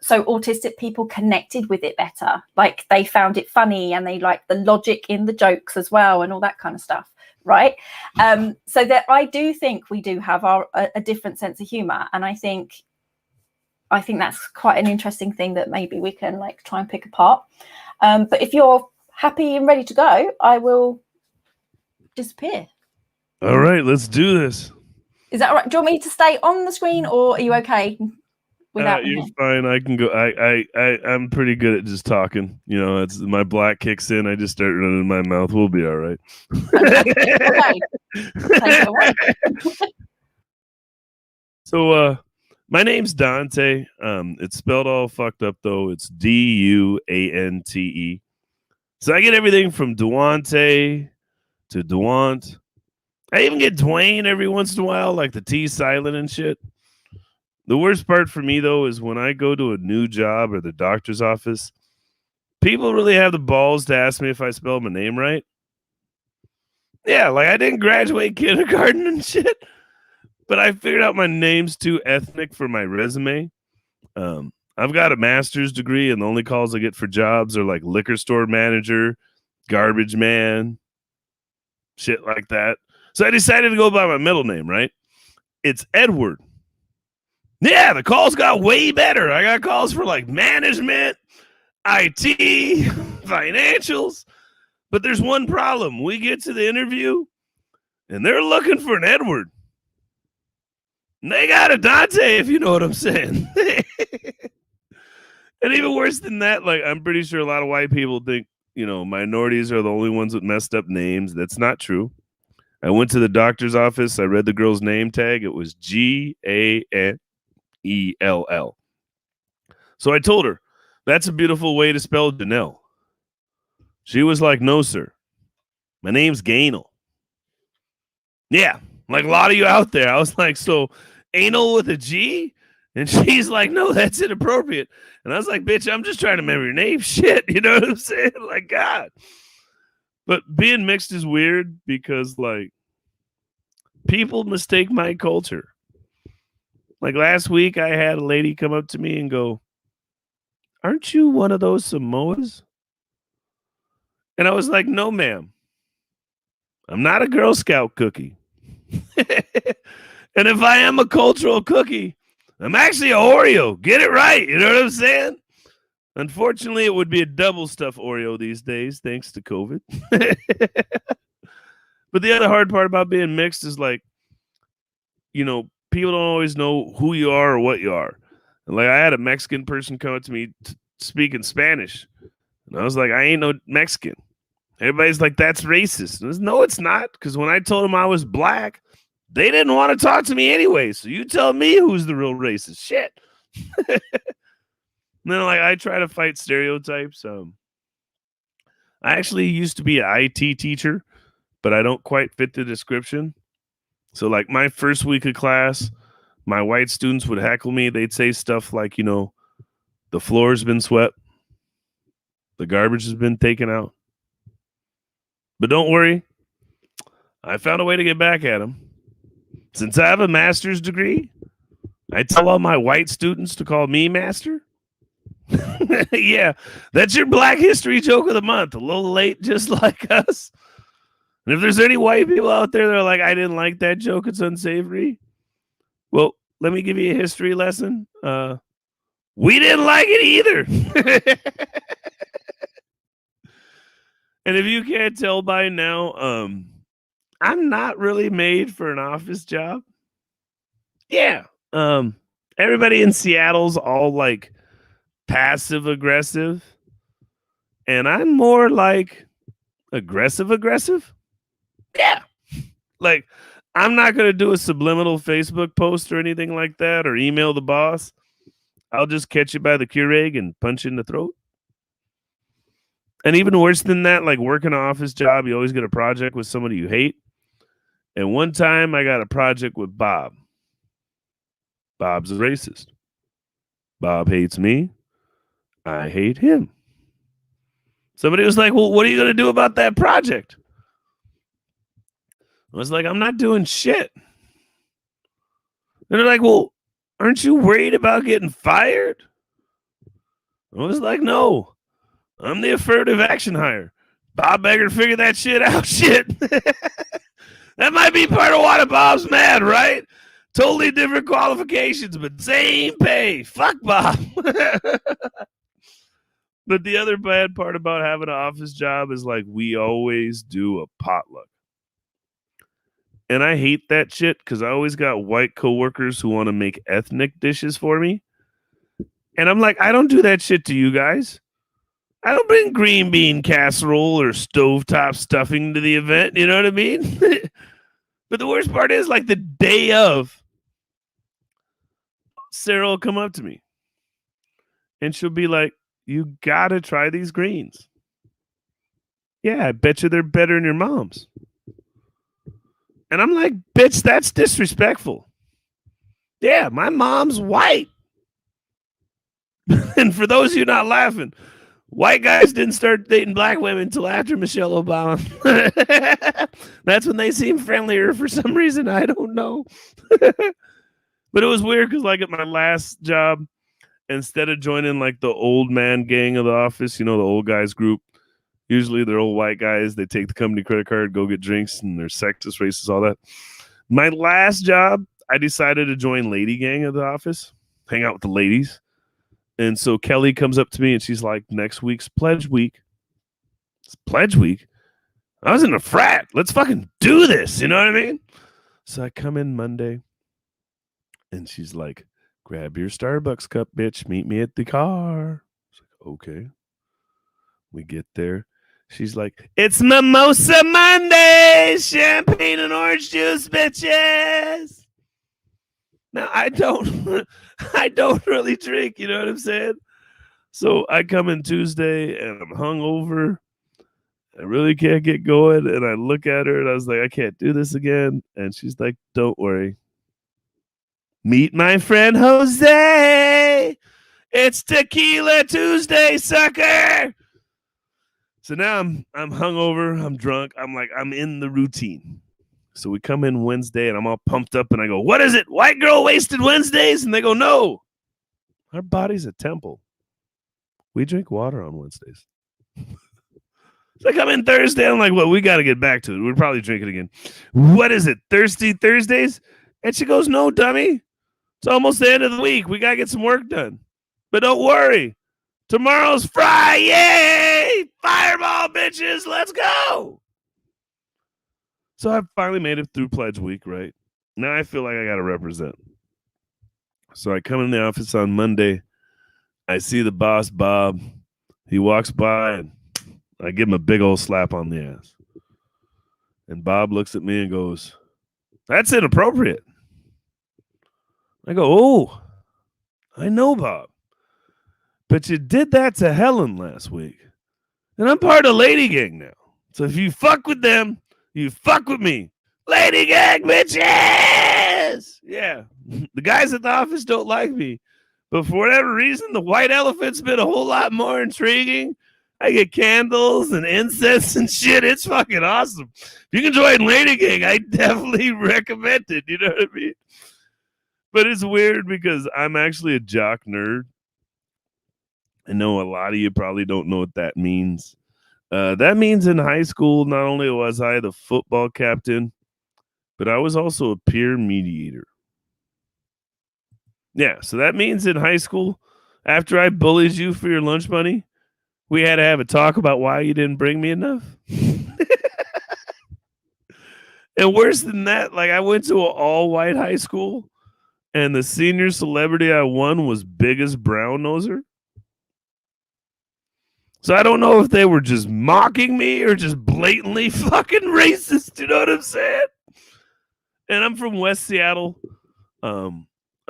A: So autistic people connected with it better. Like they found it funny and they liked the logic in the jokes as well and all that kind of stuff. Right. So that I do think we do have a different sense of humor. And I think that's quite an interesting thing that maybe we can like try and pick apart. But if you're happy and ready to go, I will disappear.
B: All right, let's do this.
A: Is that all right? Do you want me to stay on the screen or are you okay without me?
B: You're fine. I can go. I'm pretty good at just talking. You know, it's my black kicks in. I just start running in my mouth. We'll be all right.
A: Okay. Take it away.
B: So my name's Duante. It's spelled all fucked up though. It's Duante. So I get everything from Duante to Duant. I even get Dwayne every once in a while, like the T silent and shit. The worst part for me, though, is when I go to a new job or the doctor's office, people really have the balls to ask me if I spell my name right. Yeah, like I didn't graduate kindergarten and shit, but I figured out my name's too ethnic for my resume. I've got a master's degree, and the only calls I get for jobs are like liquor store manager, garbage man, shit like that. So I decided to go by my middle name, right? It's Edward. Yeah, the calls got way better. I got calls for like management, IT, financials. But there's one problem. We get to the interview and they're looking for an Edward. And they got a Dante, if you know what I'm saying. And even worse than that, like I'm pretty sure a lot of white people think, you know, minorities are the only ones with messed up names. That's not true. I went to the doctor's office. I read the girl's name tag. It was Ganell. So I told her, that's a beautiful way to spell Janelle. She was like, no, sir. My name's Ganell. Yeah, like a lot of you out there. I was like, so anal with a G? And she's like, no, that's inappropriate. And I was like, bitch, I'm just trying to remember your name. Shit. You know what I'm saying? Like, God. But being mixed is weird because, like, people mistake my culture. Like last week, I had a lady come up to me and go, aren't you one of those Samoas? And I was like, no, ma'am. I'm not a Girl Scout cookie. And if I am a cultural cookie, I'm actually a Oreo. Get it right. You know what I'm saying? Unfortunately, it would be a double stuffed Oreo these days, thanks to COVID. But the other hard part about being mixed is, like, you know, people don't always know who you are or what you are. And, like, I had a Mexican person come up to me speaking Spanish. And I was like, I ain't no Mexican. Everybody's like, that's racist. And I was, no, it's not. Because when I told them I was black, they didn't want to talk to me anyway. So you tell me who's the real racist. Shit. And then, like, I try to fight stereotypes. I actually used to be an IT teacher, but I don't quite fit the description. So, like, my first week of class, my white students would heckle me. They'd say stuff like, you know, the floor's been swept. The garbage has been taken out. But don't worry. I found a way to get back at them. Since I have a master's degree, I tell all my white students to call me master. Yeah, that's your Black History joke of the month. A little late, just like us. And if there's any white people out there that are like, I didn't like that joke, it's unsavory. Well, let me give you a history lesson. We didn't like it either. And if you can't tell by now, I'm not really made for an office job. Yeah. Everybody in Seattle's all like passive aggressive. And I'm more like aggressive. Yeah. Like, I'm not going to do a subliminal Facebook post or anything like that or email the boss. I'll just catch you by the Keurig and punch you in the throat. And even worse than that, like working an office job, you always get a project with somebody you hate. And one time I got a project with Bob. Bob's a racist. Bob hates me. I hate him. Somebody was like, well, what are you going to do about that project? I was like, I'm not doing shit. And they're like, well, aren't you worried about getting fired? I was like, no, I'm the affirmative action hire. Bob better figure that shit out. Shit. That might be part of why Bob's mad, right? Totally different qualifications, but same pay. Fuck Bob. But the other bad part about having an office job is, like, we always do a potluck. And I hate that shit because I always got white coworkers who want to make ethnic dishes for me. And I'm like, I don't do that shit to you guys. I don't bring green bean casserole or stovetop stuffing to the event. You know what I mean? But the worst part is, like, the day of, Sarah will come up to me and she'll be like, you got to try these greens. Yeah, I bet you they're better than your mom's. And I'm like, bitch, that's disrespectful. Yeah, my mom's white. And for those of you not laughing, white guys didn't start dating black women until after Michelle Obama. That's when they seem friendlier for some reason. I don't know. But it was weird because, like, at my last job, instead of joining like the old man gang of the office, you know, the old guys group, usually they're old white guys. They take the company credit card, go get drinks, and they're sexist, racist, all that. My last job, I decided to join lady gang of the office, hang out with the ladies. And so Kelly comes up to me and she's like, next week's pledge week. It's pledge week? I was in a frat. Let's fucking do this. You know what I mean? So I come in Monday and she's like, grab your Starbucks cup, bitch. Meet me at the car. I was like, okay. We get there. She's like, it's Mimosa Monday. Champagne and orange juice, bitches. Now, I don't really drink. You know what I'm saying? So I come in Tuesday and I'm hungover. I really can't get going. And I look at her and I was like, I can't do this again. And she's like, don't worry. Meet my friend Jose. It's Tequila Tuesday, sucker. So now I'm hungover. I'm drunk. I'm in the routine. So we come in Wednesday and I'm all pumped up and I go, what is it? White girl wasted Wednesdays? And they go, no. Our body's a temple. We drink water on Wednesdays. So I come in Thursday. I'm like, well, we got to get back to it. We'll probably drink it again. What is it? Thirsty Thursdays? And she goes, no, dummy. It's almost the end of the week. We got to get some work done. But don't worry. Tomorrow's Friday. Fireball, bitches. Let's go. So I finally made it through Pledge Week, right? Now I feel like I got to represent. So I come in the office on Monday. I see the boss, Bob. He walks by and I give him a big old slap on the ass. And Bob looks at me and goes, that's inappropriate. I go, oh, I know, Bob. But you did that to Helen last week. And I'm part of Lady Gang now. So if you fuck with them, you fuck with me. Lady Gang, bitches! Yeah. The guys at the office don't like me. But for whatever reason, the white elephant's been a whole lot more intriguing. I get candles and incense and shit. It's fucking awesome. If you can join Lady Gang, I definitely recommend it. You know what I mean? But it's weird because I'm actually a jock nerd. I know a lot of you probably don't know what that means. That means in high school, not only was I the football captain, but I was also a peer mediator. Yeah, so that means in high school, after I bullied you for your lunch money, we had to have a talk about why you didn't bring me enough. And worse than that, like I went to an all-white high school, and the senior celebrity I won was Biggest Brown Noser. So I don't know if they were just mocking me or just blatantly fucking racist. You know what I'm saying? And I'm from West Seattle. I'm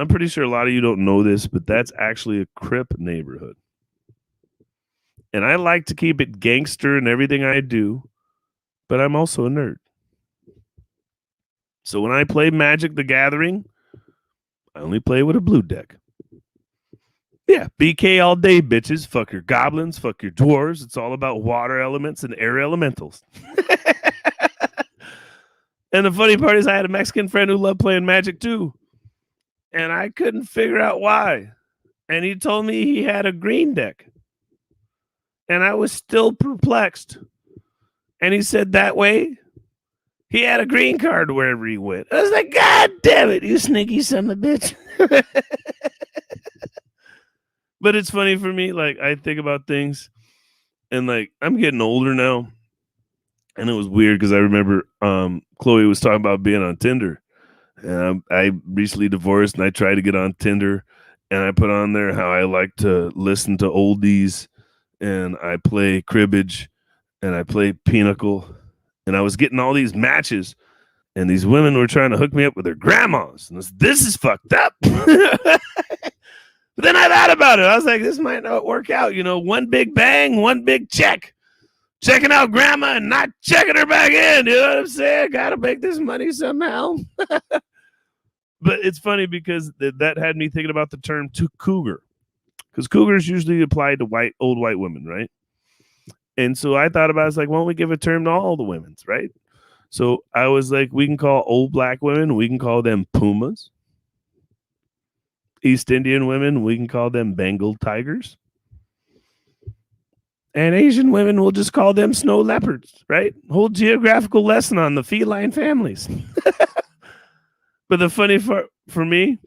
B: pretty sure a lot of you don't know this, but that's actually a Crip neighborhood. And I like to keep it gangster in everything I do, but I'm also a nerd. So when I play Magic the Gathering, I only play with a blue deck. Yeah, BK all day, bitches. Fuck your goblins, fuck your dwarves. It's all about water elements and air elementals. And the funny part is I had a Mexican friend who loved playing Magic too. And I couldn't figure out why. And he told me he had a green deck. And I was still perplexed. And he said that way he had a green card wherever he went. I was like, God damn it, you sneaky son of a bitch. But it's funny for me. Like, I think about things. And, like, I'm getting older now. And it was weird because I remember Chloe was talking about being on Tinder. And I recently divorced and I tried to get on Tinder. And I put on there how I like to listen to oldies. And I play cribbage. And I play pinochle. And I was getting all these matches. And these women were trying to hook me up with their grandmas. And this is fucked up. But then I thought about it. I was like, this might not work out. You know, one big bang, one big check. Checking out grandma and not checking her back in. You know what I'm saying? Got to make this money somehow. But it's funny because that had me thinking about the term cougar. Because cougars usually apply to old white women, right? And so I thought about it, I was like, why don't we give a term to all the women's, right? So I was like, we can call old black women, we can call them pumas. East Indian women, we can call them Bengal tigers. And Asian women, we'll just call them snow leopards, right? Whole geographical lesson on the feline families. But the funny part for me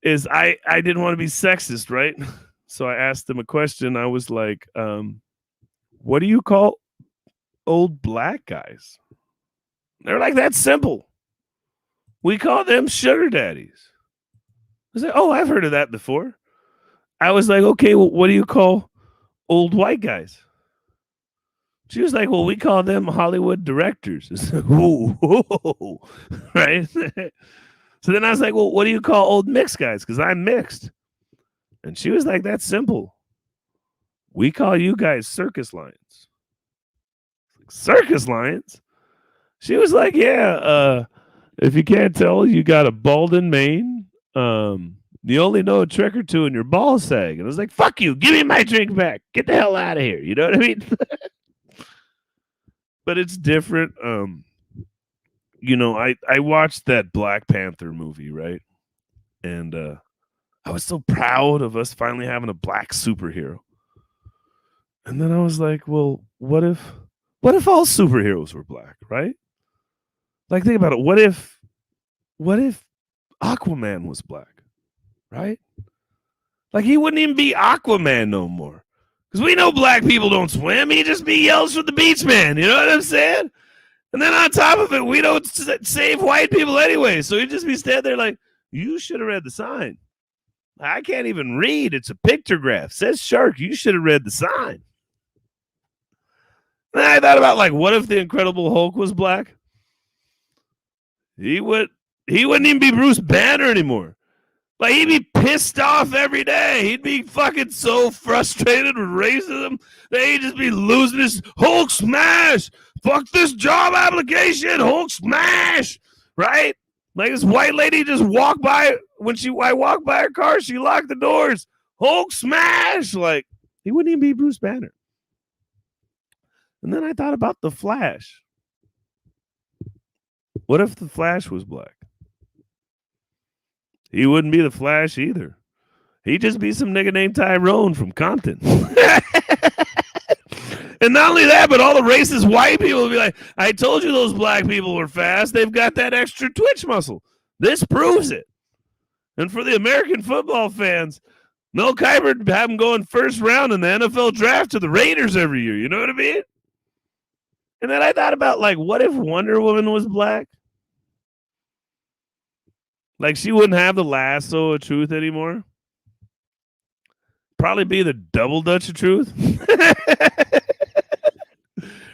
B: is I didn't want to be sexist, right? So I asked them a question. I was like, what do you call old black guys? They're like, that's simple. We call them sugar daddies. I was like, oh, I've heard of that before. I was like, okay, well, what do you call old white guys? She was like, well, we call them Hollywood directors. Whoa, right? So then I was like, well, what do you call old mixed guys? Because I'm mixed. And she was like, that's simple. We call you guys circus lions. Circus lions? She was like, yeah, if you can't tell, you got a Baldwin mane, You only know a trick or two and your ball sag. And I was like, fuck you, give me my drink back. Get the hell out of here. You know what I mean? But it's different. I watched that Black Panther movie, right? And I was so proud of us finally having a black superhero. And then I was like, well, what if all superheroes were black, right? Like, think about it. What if Aquaman was black, right? Like, he wouldn't even be Aquaman no more. Because we know black people don't swim. He just be yells from the beach man. You know what I'm saying? And then on top of it, we don't save white people anyway. So he'd just be standing there like, you should have read the sign. I can't even read. It's a pictograph. It says shark. You should have read the sign. And I thought about, like, what if the Incredible Hulk was black? He wouldn't even be Bruce Banner anymore. Like, he'd be pissed off every day. He'd be fucking so frustrated with racism that he'd just be losing his Hulk smash. Fuck this job application. Hulk smash. Right? Like, this white lady just walked by. I walked by her car, she locked the doors. Hulk smash. Like, he wouldn't even be Bruce Banner. And then I thought about the Flash. What if the Flash was black? He wouldn't be the Flash either. He'd just be some nigga named Tyrone from Compton. And not only that, but all the racist white people would be like, I told you those black people were fast. They've got that extra twitch muscle. This proves it. And for the American football fans, Mel Kiper have them going first round in the NFL draft to the Raiders every year. You know what I mean? And then I thought about, like, what if Wonder Woman was black? Like, she wouldn't have the lasso of truth anymore. Probably be the double dutch of truth.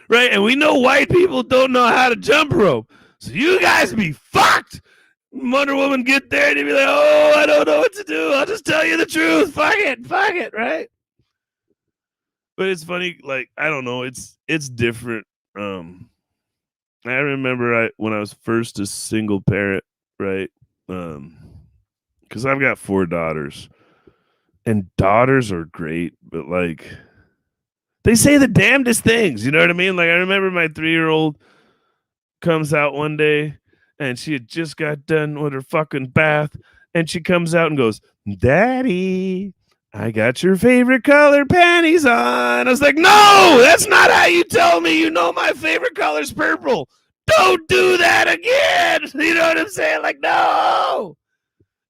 B: Right? And we know white people don't know how to jump rope. So you guys be fucked. Wonder Woman get there and you'd be like, oh, I don't know what to do. I'll just tell you the truth. Fuck it, right? But it's funny, like, I don't know. It's different. I remember when I was first a single parent, right? Because I've got 4 daughters, and daughters are great, but, like, they say the damnedest things. You know what I mean? Like, I remember my 3-year-old comes out one day, and she had just got done with her fucking bath, and she comes out and goes, Daddy, I got your favorite color panties on. I was like, no, that's not how you tell me you know my favorite color's purple. Don't do that again. You know what I'm saying? Like, no.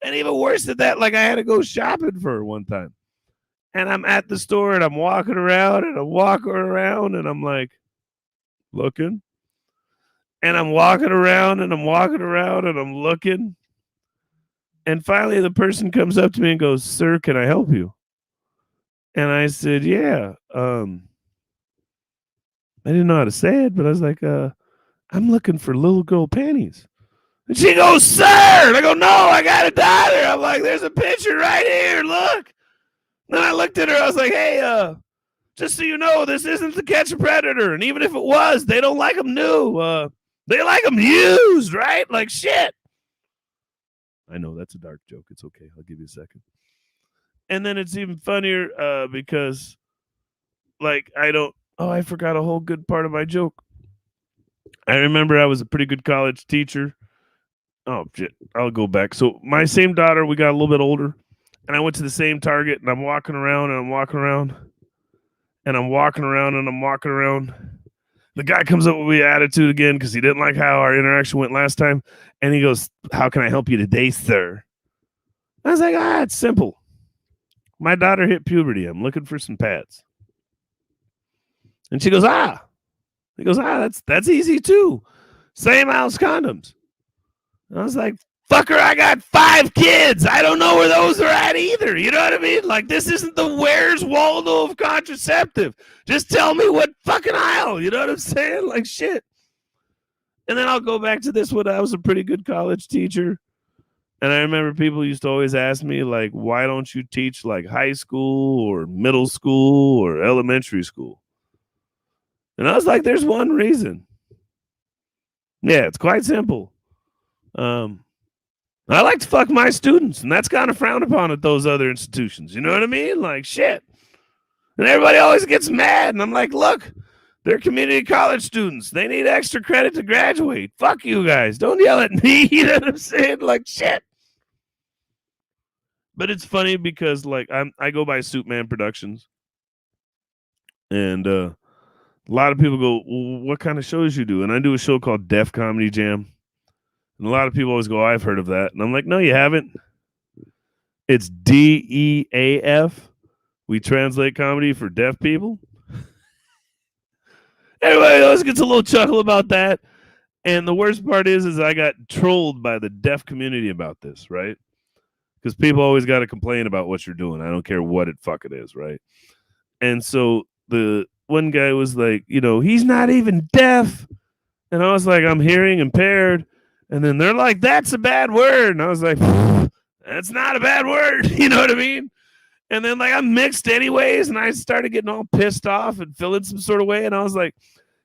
B: And even worse than that, like, I had to go shopping for her one time. And I'm at the store and I'm walking around and I'm like, looking. And I'm walking around and I'm looking. And finally the person comes up to me and goes, sir, can I help you? And I said, yeah. I didn't know how to say it, but I was like, I'm looking for little girl panties. And she goes, sir! And I go, no, I got a daughter. I'm like, there's a picture right here. Look. Then I looked at her. I was like, hey, just so you know, this isn't to catch a predator. And even if it was, they don't like them new. They like them used, right? Like, shit. I know that's a dark joke. It's okay. I'll give you a second. And then it's even funnier because, like, I forgot a whole good part of my joke. I remember I was a pretty good college teacher. Oh, shit. I'll go back. So my same daughter, we got a little bit older, and I went to the same Target, and I'm walking around. The guy comes up with the attitude again because he didn't like how our interaction went last time. And he goes, how can I help you today, sir? I was like, it's simple. My daughter hit puberty. I'm looking for some pads. And she goes, He goes, that's easy too. Same house condoms. And I was like, fucker, I got 5 kids. I don't know where those are at either. You know what I mean? Like, this isn't the Where's Waldo of contraceptive. Just tell me what fucking aisle. You know what I'm saying? Like, shit. And then I'll go back to this when I was a pretty good college teacher. And I remember people used to always ask me, like, why don't you teach, like, high school or middle school or elementary school? And I was like, there's one reason. Yeah, it's quite simple. I like to fuck my students, and that's kind of frowned upon at those other institutions. You know what I mean? Like, shit. And everybody always gets mad, and I'm like, look, they're community college students. They need extra credit to graduate. Fuck you guys. Don't yell at me. You know what I'm saying? Like, shit. But it's funny because, like, I go by Suitman Productions, and a lot of people go, well, what kind of shows you do? And I do a show called Def Comedy Jam. And a lot of people always go, I've heard of that. And I'm like, no, you haven't. It's DEAF. We translate comedy for deaf people. Everybody always gets a little chuckle about that. And the worst part is I got trolled by the deaf community about this, right? Because people always got to complain about what you're doing. I don't care what it fucking is, right? And so the one guy was like, you know, he's not even deaf. And I was like, I'm hearing impaired. And then they're like, that's a bad word. And I was like, that's not a bad word. You know what I mean? And then, like, I'm mixed anyways. And I started getting all pissed off and feeling some sort of way. And I was like,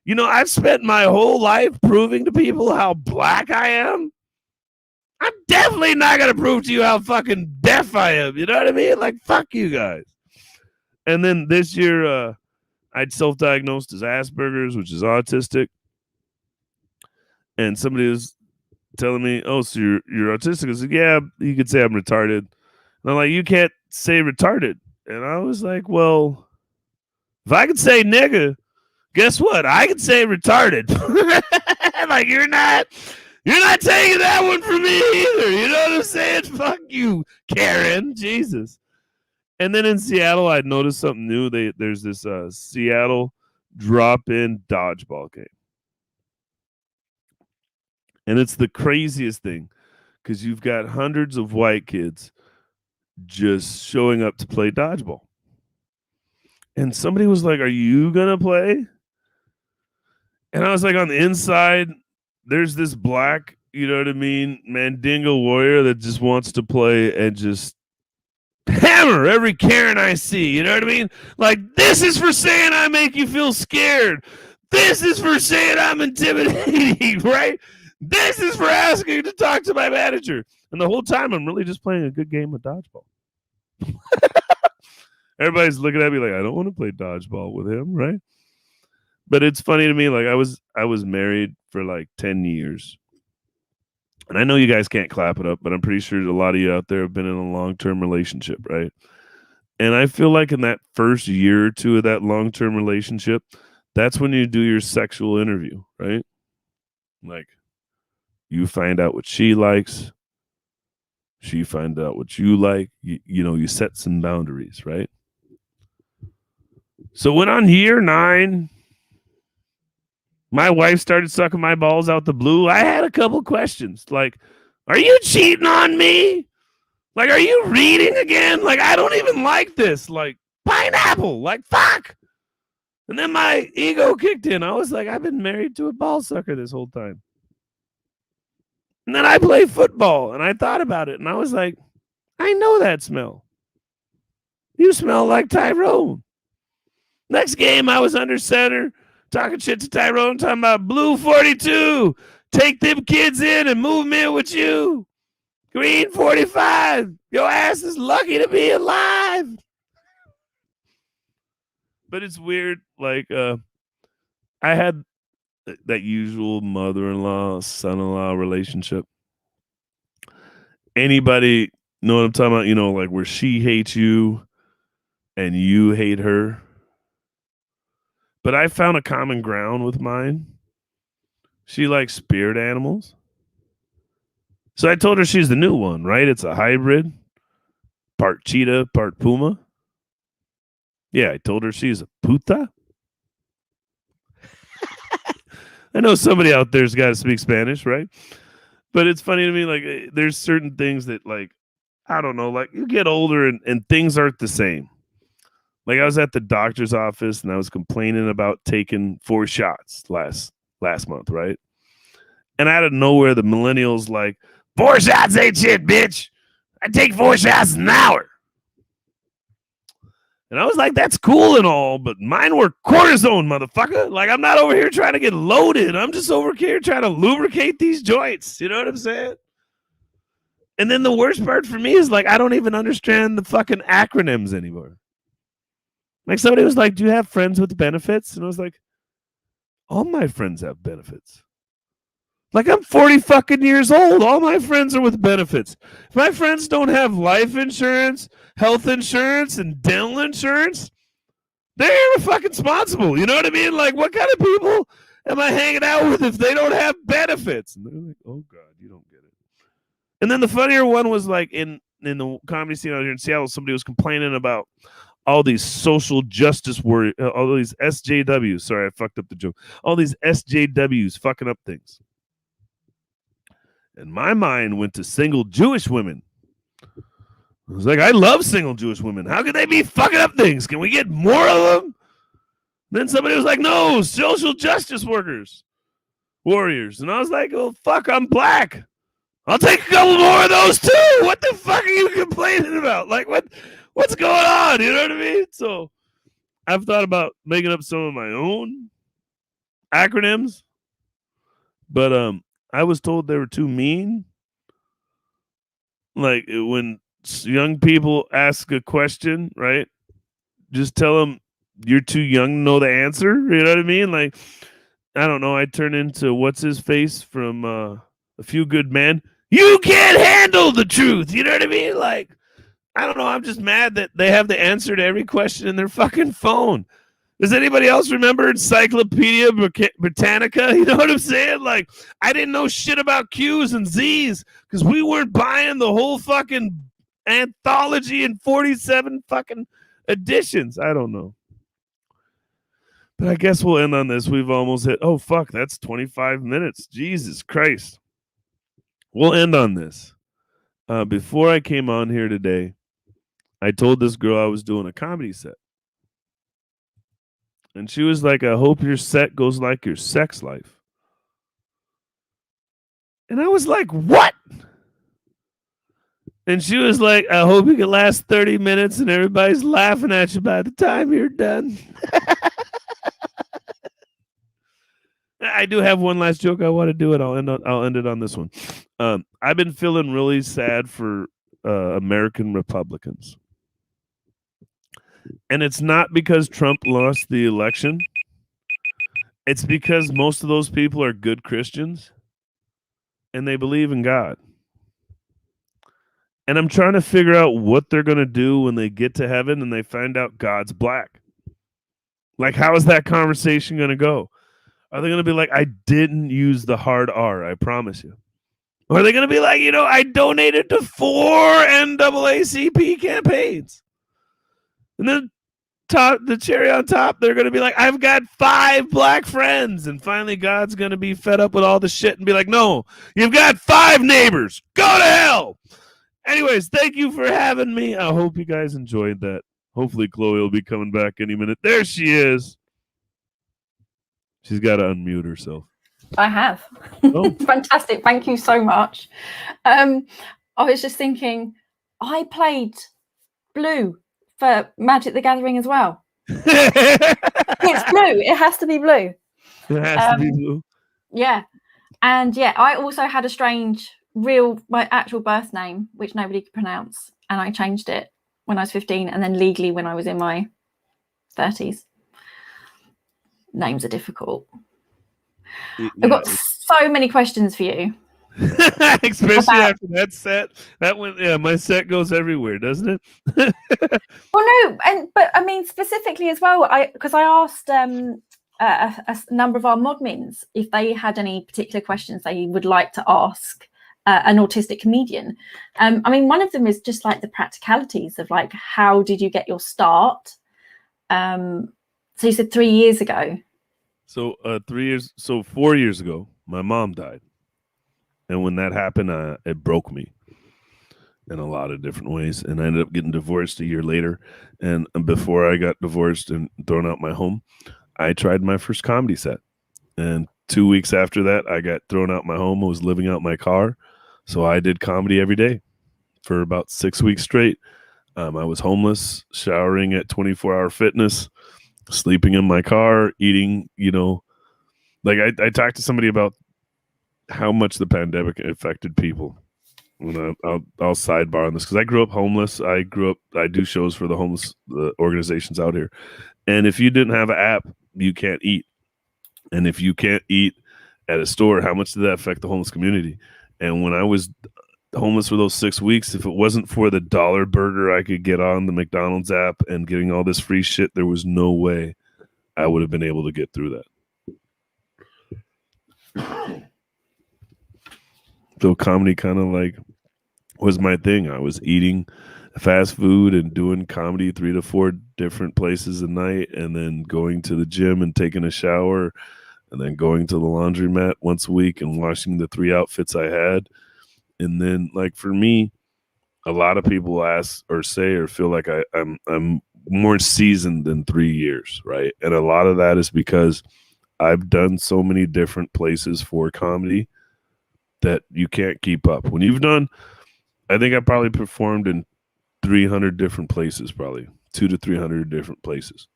B: you know, I've spent my whole life proving to people how black I am. I'm definitely not going to prove to you how fucking deaf I am. You know what I mean? Like, fuck you guys. And then this year, I'd self-diagnosed as Asperger's, which is autistic. And somebody was telling me, oh, so you're autistic? I said, yeah, you could say I'm retarded. And I'm like, you can't say retarded. And I was like, well, if I could say nigga, guess what? I could say retarded. Like, you're not taking that one from me either. You know what I'm saying? Fuck you, Karen. Jesus. And then in Seattle, I noticed something new. There's this Seattle drop-in dodgeball game. And it's the craziest thing because you've got hundreds of white kids just showing up to play dodgeball. And somebody was like, are you going to play? And I was like, on the inside, there's this black, you know what I mean, Mandingo warrior that just wants to play and just hammer every Karen I see. You know what I mean? Like, this is for saying I make you feel scared. This is for saying I'm intimidating, right? This is for asking to talk to my manager. And the whole time, I'm really just playing a good game of dodgeball. Everybody's looking at me like, I don't want to play dodgeball with him, right? But it's funny to me, like, I was married for like 10 years. And I know you guys can't clap it up, but I'm pretty sure a lot of you out there have been in a long-term relationship, right? And I feel like in that first year or two of that long-term relationship, that's when you do your sexual interview, right? Like, you find out what she likes. She finds out what you like. You know, you set some boundaries, right? So when on year 9, my wife started sucking my balls out the blue, I had a couple questions. Like, are you cheating on me? Like, are you reading again? Like, I don't even like this. Like, pineapple. Like, fuck. And then my ego kicked in. I was like, I've been married to a ball sucker this whole time. And then I play football, and I thought about it, and I was like, I know that smell. You smell like Tyrone. Next game, I was under center, talking shit to Tyrone, talking about blue 42. Take them kids in and move me with you. Green 45. Your ass is lucky to be alive. But it's weird. Like, I had that usual mother-in-law, son-in-law relationship. Anybody know what I'm talking about? You know, like where she hates you and you hate her. But I found a common ground with mine. She likes spirit animals. So I told her she's the new one, right? It's a hybrid. Part cheetah, part puma. Yeah, I told her she's a puta. I know somebody out there's got to speak Spanish, right? But it's funny to me, like, there's certain things that, like, I don't know, like, you get older and things aren't the same. Like, I was at the doctor's office and I was complaining about taking 4 shots last month, right? And out of nowhere, the millennials like, 4 shots ain't shit, bitch. I take 4 shots an hour. And I was like, that's cool and all, but mine were cortisone, motherfucker. Like, I'm not over here trying to get loaded. I'm just over here trying to lubricate these joints. You know what I'm saying? And then the worst part for me is like, I don't even understand the fucking acronyms anymore. Like somebody was like, do you have friends with benefits? And I was like, all my friends have benefits. Like I'm 40 fucking years old. All my friends are with benefits. If my friends don't have life insurance, health insurance, and dental insurance, they're fucking responsible. You know what I mean? Like what kind of people am I hanging out with if they don't have benefits? And they're like, oh God, you don't get it. And then the funnier one was like in the comedy scene out here in Seattle, somebody was complaining about all these social justice all these SJWs. Sorry, I fucked up the joke. All these SJWs fucking up things. And my mind went to single Jewish women. I was like, I love single Jewish women. How could they be fucking up things? Can we get more of them? Then somebody was like, no, social justice warriors. And I was like, oh, fuck, I'm black. I'll take a couple more of those too. What the fuck are you complaining about? Like, what's going on? You know what I mean? So I've thought about making up some of my own acronyms, but I was told they were too mean. Like when young people ask a question, right? Just tell them you're too young to know the answer. You know what I mean? Like, I don't know. I turn into what's his face from A Few Good Men. You can't handle the truth. You know what I mean? Like, I don't know. I'm just mad that they have the answer to every question in their fucking phone. Does anybody else remember Encyclopedia Britannica? You know what I'm saying? Like, I didn't know shit about Q's and Z's because we weren't buying the whole fucking anthology in 47 fucking editions. I don't know. But I guess we'll end on this. We've almost hit. Oh, fuck. That's 25 minutes. Jesus Christ. We'll end on this. Before I came on here today, I told this girl I was doing a comedy set. And she was like, I hope your set goes like your sex life. And I was like, what? And she was like, I hope you can last 30 minutes and everybody's laughing at you by the time you're done. I do have one last joke I want to do, and I'll end it on this one. I've been feeling really sad for American Republicans. And it's not because Trump lost the election. It's because most of those people are good Christians and they believe in God. And I'm trying to figure out what they're going to do when they get to heaven and they find out God's black. Like, how is that conversation going to go? Are they going to be like, I didn't use the hard R, I promise you? Or are they going to be like, I donated to 4 NAACP campaigns? And then the cherry on top, they're going to be like, I've got 5 black friends. And finally, God's going to be fed up with all the shit and be like, no, you've got 5 neighbors. Go to hell. Anyways, thank you for having me. I hope you guys enjoyed that. Hopefully, Chloe will be coming back any minute. There she is. She's got to unmute herself.
A: I have.
B: Oh.
A: Fantastic. Thank you so much. I was just thinking, I played Blue for Magic the Gathering as well. It's blue. It has to be blue.
B: It has to be blue.
A: Yeah. And yeah, I also had a strange, my actual birth name, which nobody could pronounce. And I changed it when I was 15 and then legally when I was in my 30s. Names are difficult. Yeah. I've got so many questions for you.
B: Especially after that set. That went, yeah, my set goes everywhere, doesn't it?
A: Well, no, but I mean specifically as well, because I asked a number of our modmins if they had any particular questions they would like to ask an autistic comedian. I mean, one of them is just like the practicalities of like, how did you get your start? So you said 3 years ago.
B: So 4 years ago, my mom died. And when that happened, it broke me in a lot of different ways. And I ended up getting divorced a year later. And before I got divorced and thrown out my home, I tried my first comedy set. And 2 weeks after that, I got thrown out my home. I was living out my car. So I did comedy every day for about 6 weeks straight. I was homeless, showering at 24-Hour Fitness, sleeping in my car, eating, like I talked to somebody about how much the pandemic affected people. I'll sidebar on this because I grew up homeless. I do shows for the homeless organizations out here. And if you didn't have an app, you can't eat. And if you can't eat at a store, how much did that affect the homeless community? And when I was homeless for those 6 weeks, if it wasn't for the dollar burger I could get on the McDonald's app and getting all this free shit, there was no way I would have been able to get through that. So comedy kind of like was my thing. I was eating fast food and doing comedy 3 to 4 different places a night, and then going to the gym and taking a shower, and then going to the laundromat once a week and washing the 3 outfits I had. And then, like, for me, a lot of people ask or say or feel like I'm more seasoned than 3 years, right? And a lot of that is because I've done so many different places for comedy that you can't keep up. When you've done, I think I probably performed in 300 different places, probably 200 to 300 different places.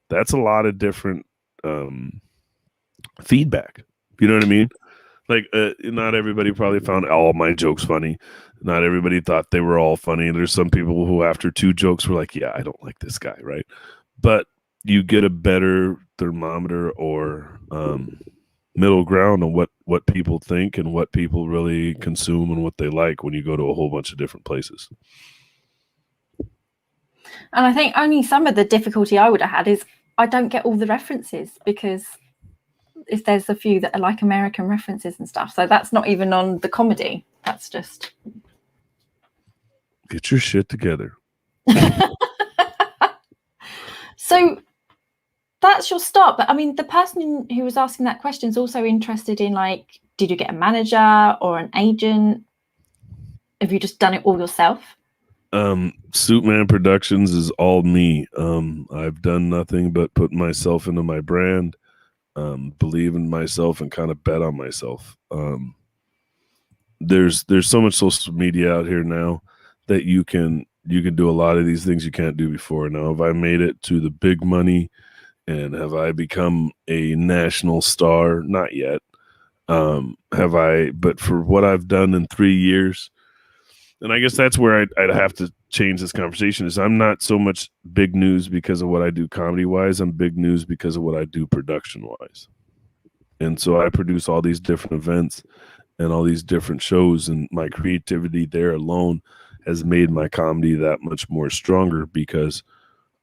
B: That's a lot of different feedback. You know what I mean? Like, not everybody probably found all my jokes funny. Not everybody thought they were all funny. There's some people who after 2 jokes were like, yeah, I don't like this guy, right? But you get a better thermometer or middle ground on what people think and what people really consume and what they like when you go to a whole bunch of different places.
A: And I think only some of the difficulty I would have had is I don't get all the references, because if there's a few that are like American references and stuff, so that's not even on the comedy. That's just
B: get your shit together.
A: So that's your start. But I mean, the person who was asking that question is also interested in, like, did you get a manager or an agent? Have you just done it all yourself?
B: Suitman Productions is all me. I've done nothing but put myself into my brand, believe in myself, and kind of bet on myself. There's so much social media out here now that you can do a lot of these things you can't do before. Now, have I made it to the big money and have I become a national star? Not yet. Have I? But for what I've done in 3 years, and I guess that's where I'd have to change this conversation, is I'm not so much big news because of what I do comedy-wise. I'm big news because of what I do production-wise. And so I produce all these different events and all these different shows, and my creativity there alone has made my comedy that much more stronger because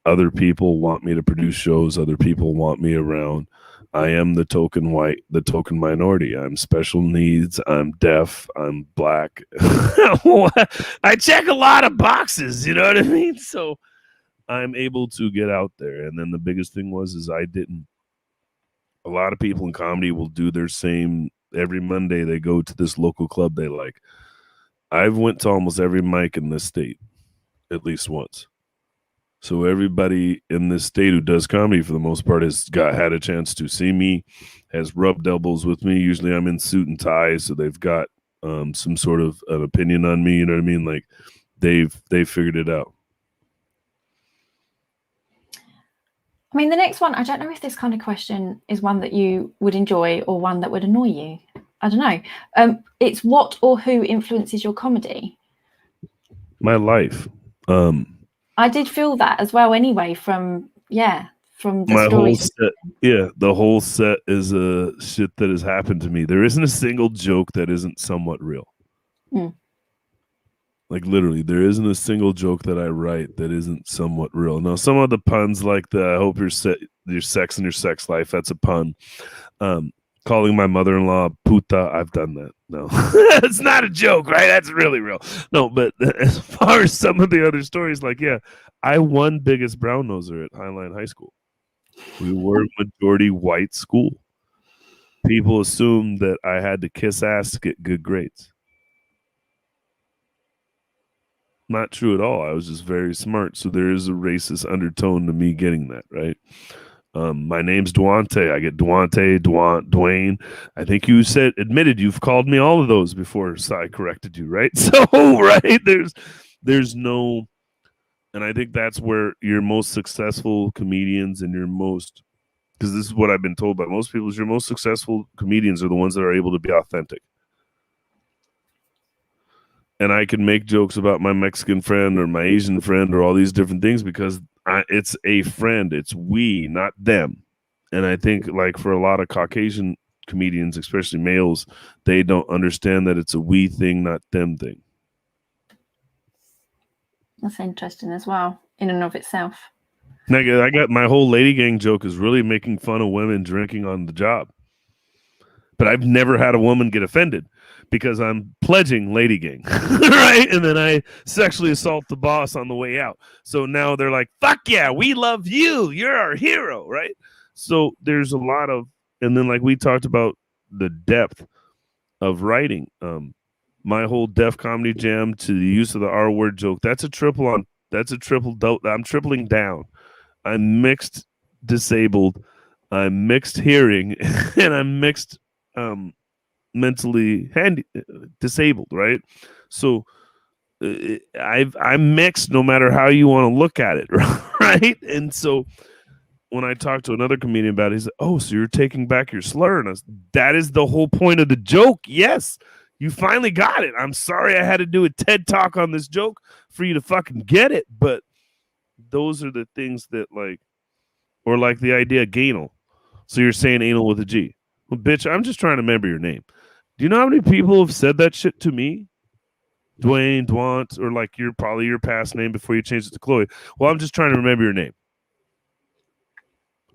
B: other people want me to produce shows. Other people want me around. I am the token white, the token minority. I'm special needs. I'm deaf. I'm black. I check a lot of boxes, you know what I mean? So I'm able to get out there. And then the biggest thing is I didn't. A lot of people in comedy will do their same every Monday. They go to this local club they like. I've went to almost every mic in this state at least once. So everybody in this state who does comedy for the most part has had a chance to see me, has rubbed elbows with me. Usually I'm in suit and tie, so they've got some sort of an opinion on me. You know what I mean? Like they've figured it out.
A: I mean, the next one, I don't know if this kind of question is one that you would enjoy or one that would annoy you. I don't know. It's what or who influences your comedy?
B: My life.
A: I did feel that as well anyway from the
B: my
A: stories.
B: Whole set, yeah, the whole set is a shit that has happened to me. There isn't a single joke that isn't somewhat real. Like literally, there isn't a single joke that I write that isn't somewhat real. Now, some of the puns, like the "I hope your sex and your sex life," that's a pun. Calling my mother-in-law puta, I've done that. No, it's not a joke, right? That's really real. No, but as far as some of the other stories, like, yeah, I won biggest brown noser at Highline High School. We were a majority white school. People assumed that I had to kiss ass to get good grades. Not true at all. I was just very smart. So there is a racist undertone to me getting that, right? My name's Duante. I get Duante, Dwayne. I think you admitted you've called me all of those before, so I corrected you, right? So, right, there's no, and I think that's where your most successful comedians and because this is what I've been told by most people, is your most successful comedians are the ones that are able to be authentic. and I can make jokes about my Mexican friend or my Asian friend or all these different things because it's a friend. It's we, not them. And I think like for a lot of Caucasian comedians, especially males, they don't understand that it's a we thing, not them thing.
A: That's interesting as well, in and of itself.
B: I got my whole lady gang joke is really making fun of women drinking on the job. But I've never had a woman get offended because I'm pledging lady gang, right? And then I sexually assault the boss on the way out. So now they're like, fuck yeah, we love you. You're our hero, right? So there's a lot of, and then like we talked about the depth of writing. My whole Def Comedy Jam to the use of the R word joke, that's a triple I'm tripling down. I'm mixed disabled, I'm mixed hearing, and I'm mixed mentally disabled, right? So I'm mixed no matter how you want to look at it, right? And so when I talked to another comedian about it, he's like, oh, so you're taking back your slur. And that is the whole point of the joke. Yes, you finally got it. I'm sorry I had to do a TED talk on this joke for you to fucking get it. But those are the things that like, or like the idea gainal. So you're saying anal with a G. Well, bitch, I'm just trying to remember your name. Do you know how many people have said that shit to me? Dwayne, Duante, or like probably your past name before you changed it to Chloe. Well, I'm just trying to remember your name.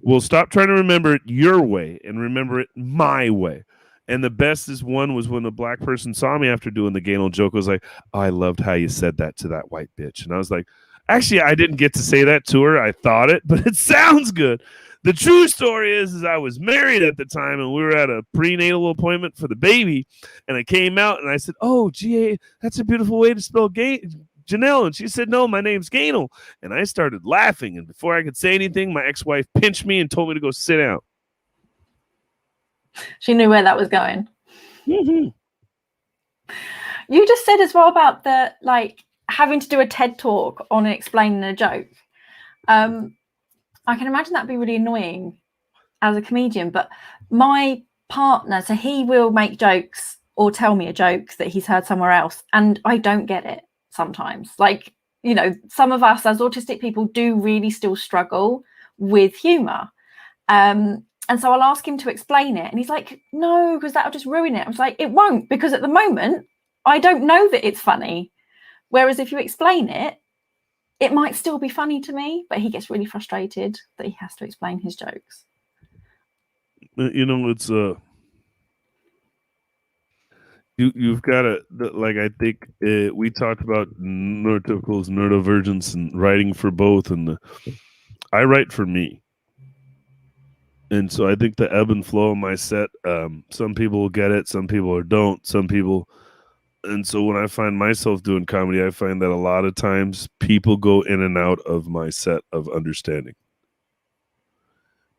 B: Well, stop trying to remember it your way and remember it my way. And the best was when a black person saw me after doing the gainal joke. Was like, oh, I loved how you said that to that white bitch. And I was like, actually, I didn't get to say that to her. I thought it, but it sounds good. The true story is I was married at the time and we were at a prenatal appointment for the baby. And I came out and I said, oh, GA, that's a beautiful way to spell Janelle. And she said, no, my name's Gainal. And I started laughing. And before I could say anything, my ex-wife pinched me and told me to go sit down.
A: She knew where that was going.
B: Mm-hmm.
A: You just said as well about the like having to do a TED talk on explaining a joke. I can imagine that'd be really annoying as a comedian, but my partner, so he will make jokes or tell me a joke that he's heard somewhere else, and I don't get it sometimes. Like, you know, some of us as autistic people do really still struggle with humor. And so I'll ask him to explain it, and he's like, no, because that'll just ruin it. I was like, it won't, because at the moment, I don't know that it's funny. Whereas if you explain it, it might still be funny to me, but he gets really frustrated that he has to explain his jokes.
B: You know, it's you've got to, like, I think we talked about neurotypicals, neurodivergence, and writing for both, and I write for me. And so I think the ebb and flow of my set, some people will get it, some people don't, some people. And so when I find myself doing comedy, I find that a lot of times people go in and out of my set of understanding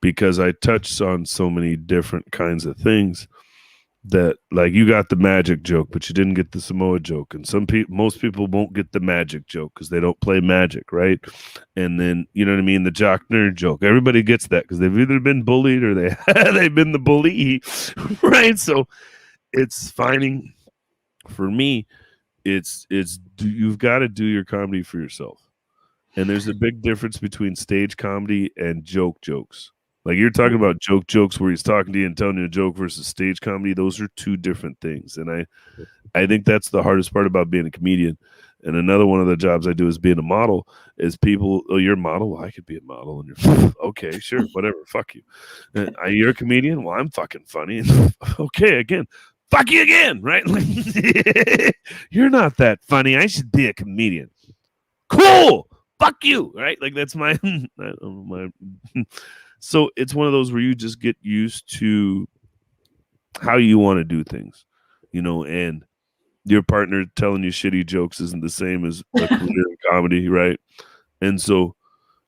B: because I touched on so many different kinds of things that, like, you got the magic joke, but you didn't get the Samoa joke. And most people won't get the magic joke because they don't play magic, right? And then, you know what I mean? The jock nerd joke. Everybody gets that because they've either been bullied or they've been the bully, right? So it's finding... For me, you've got to do your comedy for yourself. And there's a big difference between stage comedy and jokes. Like you're talking about jokes where he's talking to you and telling you a joke versus stage comedy. Those are two different things. And I think that's the hardest part about being a comedian. And another one of the jobs I do is being a model is people, oh, you're a model? Well, I could be a model. And you're, okay, sure, whatever, fuck you. You're a comedian? Well, I'm fucking funny. Okay, again. Fuck you again, right? You're not that funny. I should be a comedian. Cool. Fuck you, right? Like that's my. So it's one of those where you just get used to how you want to do things, you know, and your partner telling you shitty jokes isn't the same as a career in comedy, right? And so,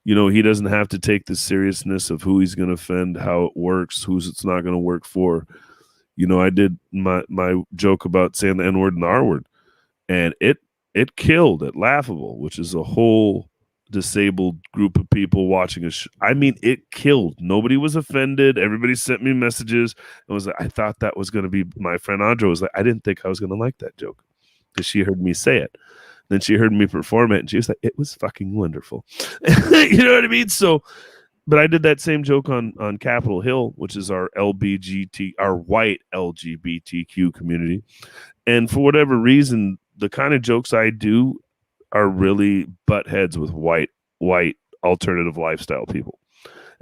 B: you know, he doesn't have to take the seriousness of who he's going to offend, how it works, who's it's not going to work for. You know, I did my joke about saying the N-word and the R-word, and it killed at Laughable, which is a whole disabled group of people watching I mean, it killed. Nobody was offended. Everybody sent me messages and was like, I thought that was going to be, my friend Andrew was like, I didn't think I was going to like that joke. because she heard me say it. Then she heard me perform it, and she was like, "It was fucking wonderful." You know what I mean? So, but I did that same joke on Capitol Hill, which is our white LGBTQ community, and for whatever reason, the kind of jokes I do are really butt heads with white alternative lifestyle people.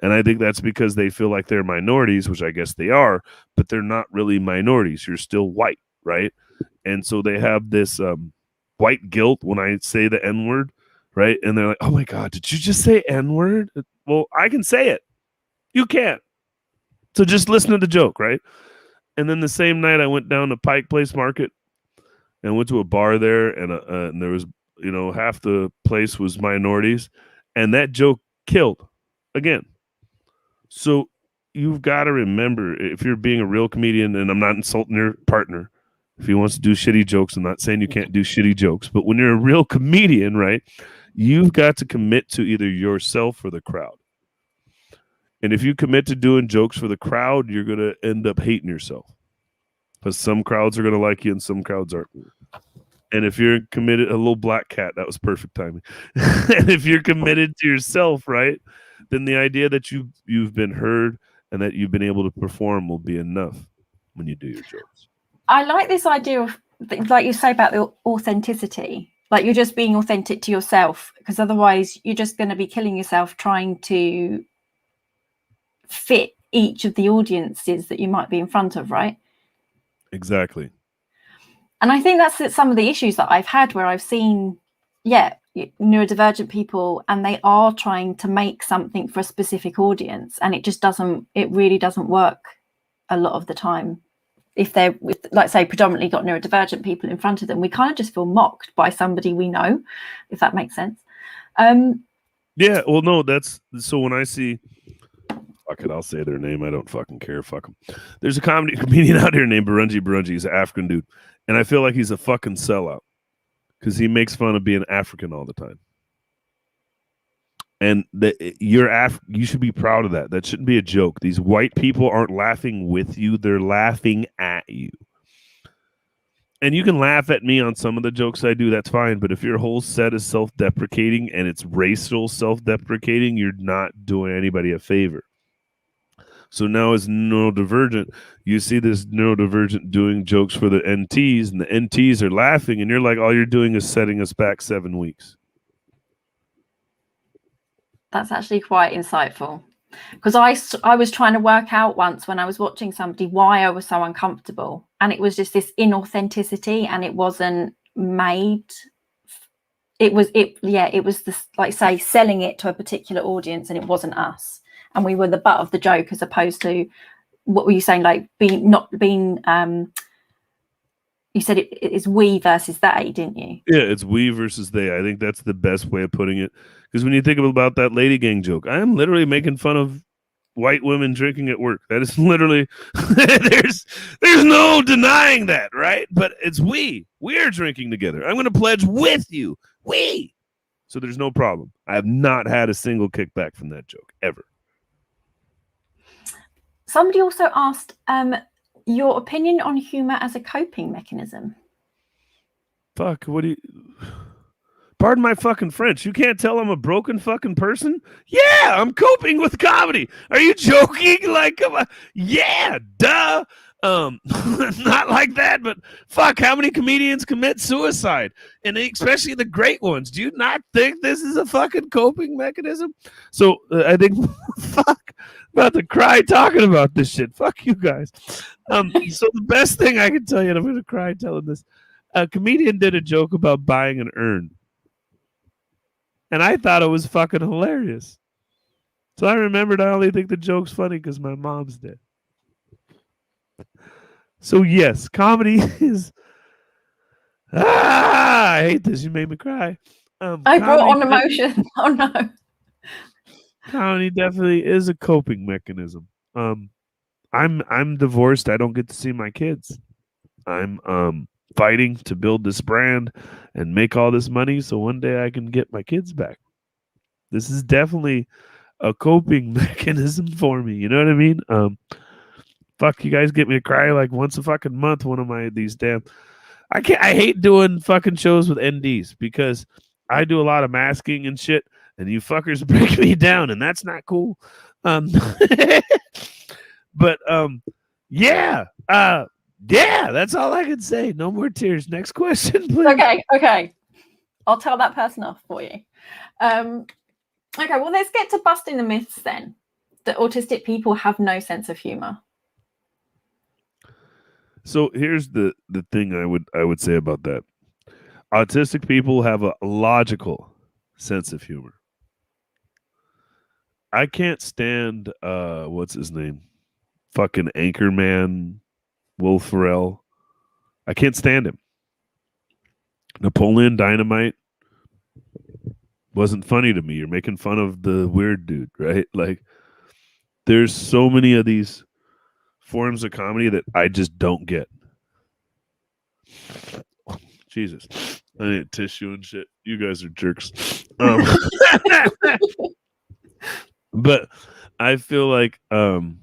B: And I think that's because they feel like they're minorities, which I guess they are, but they're not really minorities. You're still white, right? And so they have this white guilt when I say the N-word, right? And they're like, "Oh my God, did you just say N-word?" Well, I can say it. You can't. So just listen to the joke, right? And then the same night I went down to Pike Place Market and went to a bar there, and there was, half the place was minorities, and that joke killed again. So you've got to remember, if you're being a real comedian, and I'm not insulting your partner, if he wants to do shitty jokes, I'm not saying you can't do shitty jokes, but when you're a real comedian, right, you've got to commit to either yourself or the crowd. And if you commit to doing jokes for the crowd, you're going to end up hating yourself, because some crowds are going to like you and some crowds aren't. And if you're committed, a little black cat, that was perfect timing. And if you're committed to yourself, right, then the idea that you've been heard and that you've been able to perform will be enough when you do your jokes.
A: I like this idea of, like you say, about the authenticity. Like, you're just being authentic to yourself, because otherwise you're just going to be killing yourself trying to fit each of the audiences that you might be in front of, right?
B: Exactly.
A: And I think that's some of the issues that I've had, where I've seen, neurodivergent people, and they are trying to make something for a specific audience, and it really doesn't work a lot of the time. If they're, like, say, predominantly got neurodivergent people in front of them, we kind of just feel mocked by somebody we know, if that makes sense.
B: Yeah, well, no, so when I see, fuck it, I'll say their name. I don't fucking care. Fuck them. There's a comedian out here named Barunji. He's an African dude. And I feel like he's a fucking sellout because he makes fun of being African all the time. And you should be proud of that. That shouldn't be a joke. These white people aren't laughing with you. They're laughing at you. And you can laugh at me on some of the jokes I do. That's fine. But if your whole set is self-deprecating and it's racial self-deprecating, you're not doing anybody a favor. So now as neurodivergent, you see this neurodivergent doing jokes for the NTs, and the NTs are laughing, and you're like, all you're doing is setting us back 7 weeks.
A: That's actually quite insightful, because I was trying to work out once when I was watching somebody why I was so uncomfortable, and it was just this inauthenticity, and it wasn't made. It was this, like, say, selling it to a particular audience, and it wasn't us. And we were the butt of the joke, as opposed to, what were you saying, like, not being you said it is we versus they, didn't you? Yeah,
B: it's we versus they. I think that's the best way of putting it, because when you think about that lady gang joke, I am literally making fun of white women drinking at work. That is literally there's no denying that, right? But it's we're drinking together. I'm going to pledge with you, so there's no problem. I have not had a single kickback from that joke ever.
A: Somebody also asked your opinion on humor as a coping mechanism.
B: Fuck, what do you... Pardon my fucking French. You can't tell I'm a broken fucking person? Yeah, I'm coping with comedy. Are you joking? Like, yeah, duh. Not like that, but fuck, how many comedians commit suicide? And especially the great ones. Do you not think this is a fucking coping mechanism? So I think, fuck, about to cry talking about this shit. Fuck you guys. So the best thing I can tell you, and I'm going to cry telling this, a comedian did a joke about buying an urn. And I thought it was fucking hilarious. So I remembered I only think the joke's funny because my mom's dead. So yes, comedy is... I hate this. You made me cry.
A: I brought on emotion. Oh no.
B: Comedy definitely is a coping mechanism. I'm divorced. I don't get to see my kids. I'm fighting to build this brand and make all this money so one day I can get my kids back. This is definitely a coping mechanism for me. You know what I mean? Fuck, you guys get me to cry like once a fucking month. One of these damn I hate doing fucking shows with NDs because I do a lot of masking and shit, and you fuckers break me down, and that's not cool. But yeah, yeah, that's all I can say. No more tears. Next question, please.
A: Okay. I'll tell that person off for you. Okay, well, let's get to busting the myths then. That autistic people have no sense of humor.
B: So here's the thing I would say about that. Autistic people have a logical sense of humor. I can't stand what's his name? Fucking Anchorman, Will Ferrell. I can't stand him. Napoleon Dynamite wasn't funny to me. You're making fun of the weird dude, right? Like, there's so many of these forms of comedy that I just don't get. Jesus, I need tissue and shit. You guys are jerks. But I feel like, damn,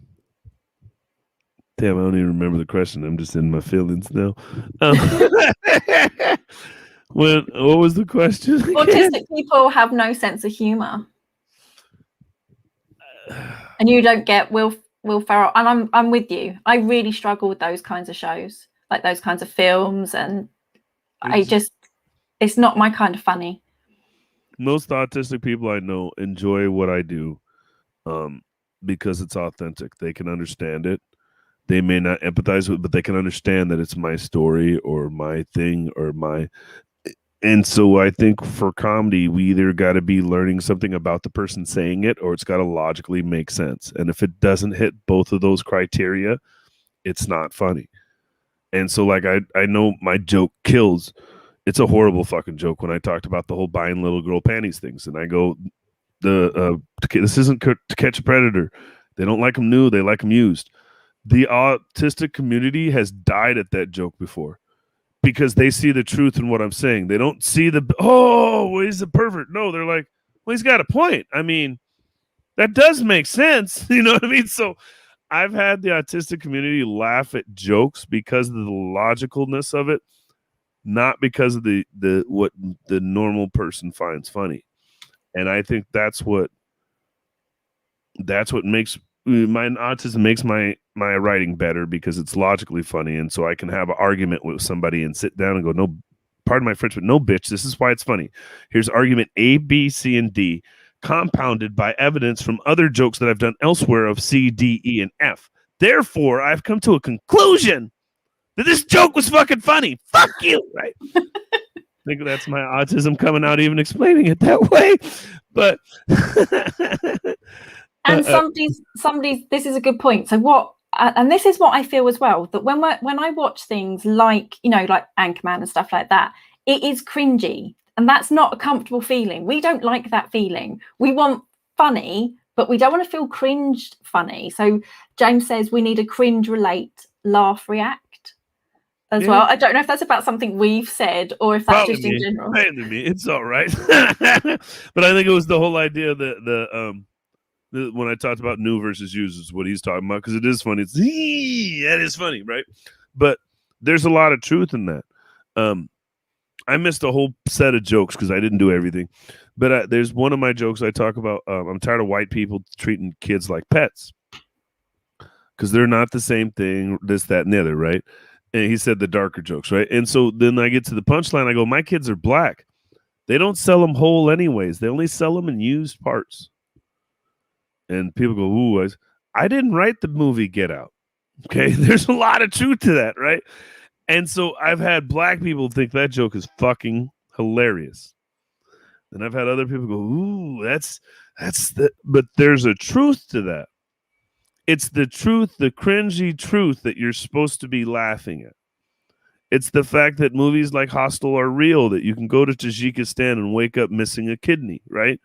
B: I don't even remember the question. I'm just in my feelings now. What was the question?
A: Autistic people have no sense of humor, and you don't get Will Ferrell. And I'm with you. I really struggle with those kinds of shows, like those kinds of films, and it's not my kind of funny.
B: Most autistic people I know enjoy what I do, because it's authentic. They can understand it. They may not empathize with it, but they can understand that it's my story or my thing or my. And so I think for comedy, we either got to be learning something about the person saying it, or it's got to logically make sense. And if it doesn't hit both of those criteria, it's not funny. And so, like, I know my joke kills. It's a horrible fucking joke when I talked about the whole buying little girl panties things. And I go, this isn't to catch a predator. They don't like them new. They like them used. The autistic community has died at that joke before because they see the truth in what I'm saying. They don't see well, he's a pervert. No, they're like, well, he's got a point. I mean, that does make sense. You know what I mean? So I've had the autistic community laugh at jokes because of the logicalness of it, not because of what the normal person finds funny. And I think that's what makes my autism makes my writing better, because it's logically funny. And so I can have an argument with somebody and sit down and go, no, pardon my French, but no, bitch, this is why it's funny. Here's argument A, B, C, and D, compounded by evidence from other jokes that I've done elsewhere of C, D, E, and F. Therefore, I've come to a conclusion that this joke was fucking funny. Fuck you, right? I think that's my autism coming out, even explaining it that way. But
A: and somebody's this is a good point. So what, and this is what I feel as well, that when I watch things like, like Anchorman and stuff like that, it is cringy, and that's not a comfortable feeling. We don't like that feeling. We want funny, but we don't want to feel cringed funny. So James says we need a cringe, relate, laugh, react as well. I don't know if that's about something we've said or if that's just in general.
B: It's all right. But I think it was the whole idea that when I talked about new versus used is what he's talking about, because it is funny. That is funny, right? But there's a lot of truth in that. I missed a whole set of jokes because I didn't do everything. But there's one of my jokes I talk about. I'm tired of white people treating kids like pets because they're not the same thing, this, that, and the other, right? And he said the darker jokes, right? And so then I get to the punchline. I go, my kids are black. They don't sell them whole anyways. They only sell them in used parts. And people go, ooh, I didn't write the movie Get Out. Okay, there's a lot of truth to that, right? And so I've had black people think that joke is fucking hilarious. And I've had other people go, ooh, that's but there's a truth to that. It's the truth, the cringy truth that you're supposed to be laughing at. It's the fact that movies like Hostel are real, that you can go to Tajikistan and wake up missing a kidney, right?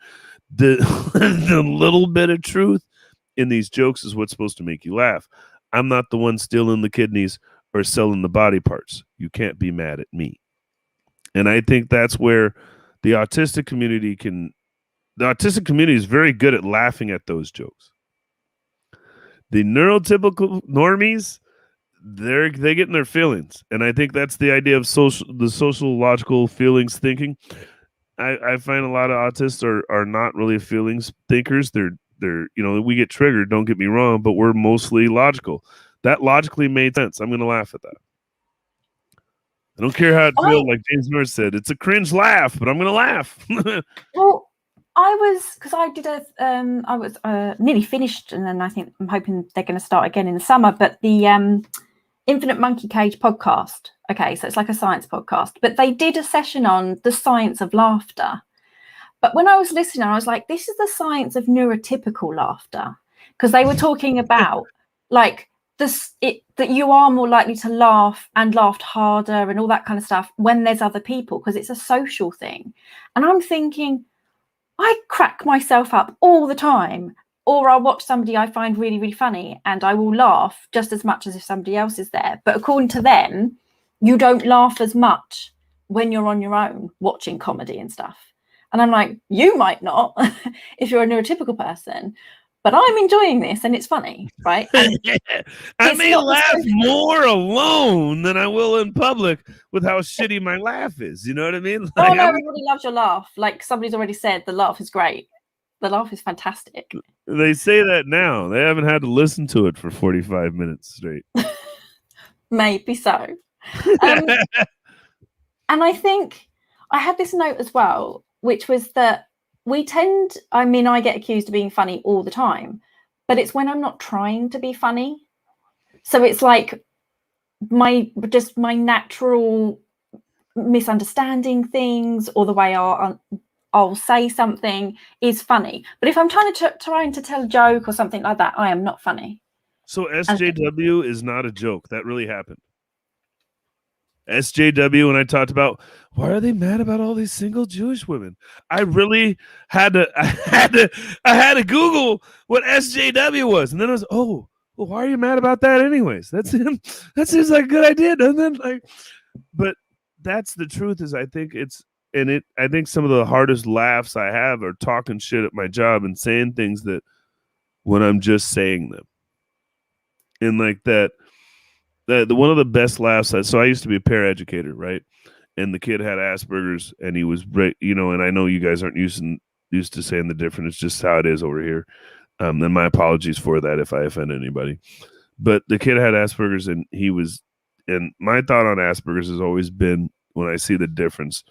B: The little bit of truth in these jokes is what's supposed to make you laugh. I'm not the one stealing the kidneys or selling the body parts. You can't be mad at me. And I think that's where the autistic community is very good at laughing at those jokes. The neurotypical normies, they get in their feelings, and I think that's the idea of the social logical feelings thinking. I find a lot of autists are not really feelings thinkers. They're we get triggered. Don't get me wrong, but we're mostly logical. That logically made sense. I'm going to laugh at that. I don't care how it feels. Like James Norris said, it's a cringe laugh, but I'm going to laugh.
A: Well, because I did I was nearly finished, and then I'm hoping they're going to start again in the summer. But the Infinite Monkey Cage podcast. Okay, so it's like a science podcast, but they did a session on the science of laughter. But when I was listening, I was like, this is the science of neurotypical laughter, because they were talking about like that you are more likely to laugh and laughed harder and all that kind of stuff when there's other people, because it's a social thing. And I'm thinking, I crack myself up all the time, or I'll watch somebody I find really, really funny and I will laugh just as much as if somebody else is there. But according to them, you don't laugh as much when you're on your own watching comedy and stuff. And I'm like, you might not if you're a neurotypical person, but I'm enjoying this and it's funny, right? And
B: I may laugh more alone than I will in public with how shitty my laugh is. You know what I mean?
A: Like, no, everybody loves your laugh. Like somebody's already said, the laugh is great. The laugh is fantastic.
B: They say that now. They haven't had to listen to it for 45 minutes straight.
A: Maybe so. And I think I had this note as well, which was that I get accused of being funny all the time, but it's when I'm not trying to be funny. So it's like my natural misunderstanding things, or the way I'll say something is funny. But if I'm trying to tell a joke or something like that, I am not funny.
B: So SJW is not a joke. That really happened. SJW, when I talked about why are they mad about all these single Jewish women, I really had to Google what SJW was, and then I was, well, why are you mad about that anyways? That seems like a good idea, doesn't it? But that's the truth. Is I think some of the hardest laughs I have are talking shit at my job and saying things that when I'm just saying them, and like that. One of the best laughs. So I used to be a paraeducator, right? And the kid had Asperger's, and he was, and I know you guys aren't used to saying the difference. It's just how it is over here. And my apologies for that if I offend anybody. But the kid had Asperger's, and and my thought on Asperger's has always been, when I see the difference,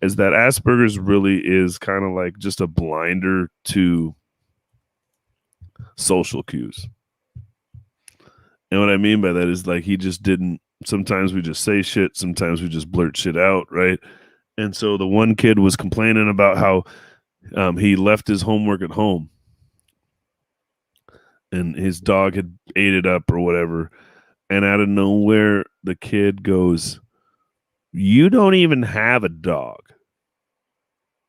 B: is that Asperger's really is kind of like just a blinder to social cues. And what I mean by that is, like, he just didn't. Sometimes we just say shit. Sometimes we just blurt shit out, right? And so the one kid was complaining about how he left his homework at home, and his dog had ate it up or whatever. And out of nowhere, the kid goes, "You don't even have a dog."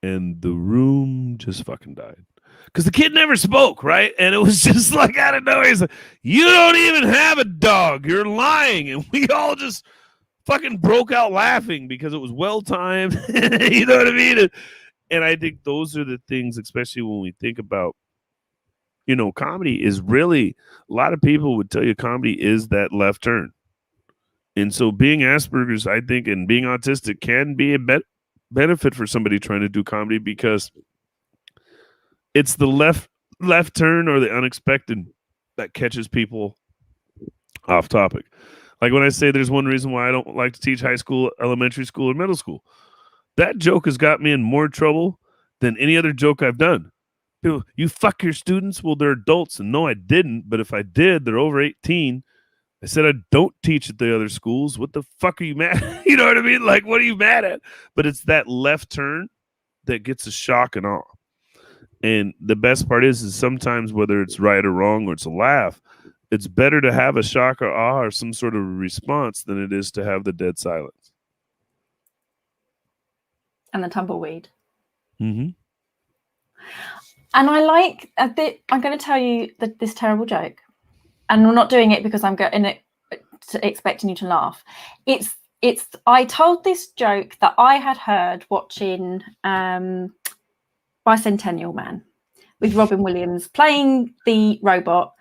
B: And the room just fucking died. Because the kid never spoke, right? And it was just like out of nowhere. He's like, "You don't even have a dog. You're lying." And we all just fucking broke out laughing because it was well-timed. You know what I mean? And I think those are the things, especially when we think about, comedy is really, a lot of people would tell you comedy is that left turn. And so being Asperger's, I think, and being autistic can be a benefit for somebody trying to do comedy, because it's the left turn or the unexpected that catches people off topic. Like when I say there's one reason why I don't like to teach high school, elementary school, or middle school. That joke has got me in more trouble than any other joke I've done. People, "You fuck your students." Well, they're adults, and no, I didn't. But if I did, they're over 18. I said I don't teach at the other schools. What the fuck are you mad at? You know what I mean? Like, what are you mad at? But it's that left turn that gets a shock and awe. And the best part is sometimes, whether it's right or wrong or it's a laugh, it's better to have a shock or awe or some sort of response than it is to have the dead silence.
A: And the tumbleweed.
B: Mm-hmm.
A: And I like a bit. I'm going to tell you this terrible joke, and I'm not doing it because I'm expecting you to laugh. I told this joke that I had heard watching Bicentennial Man with Robin Williams playing the robot,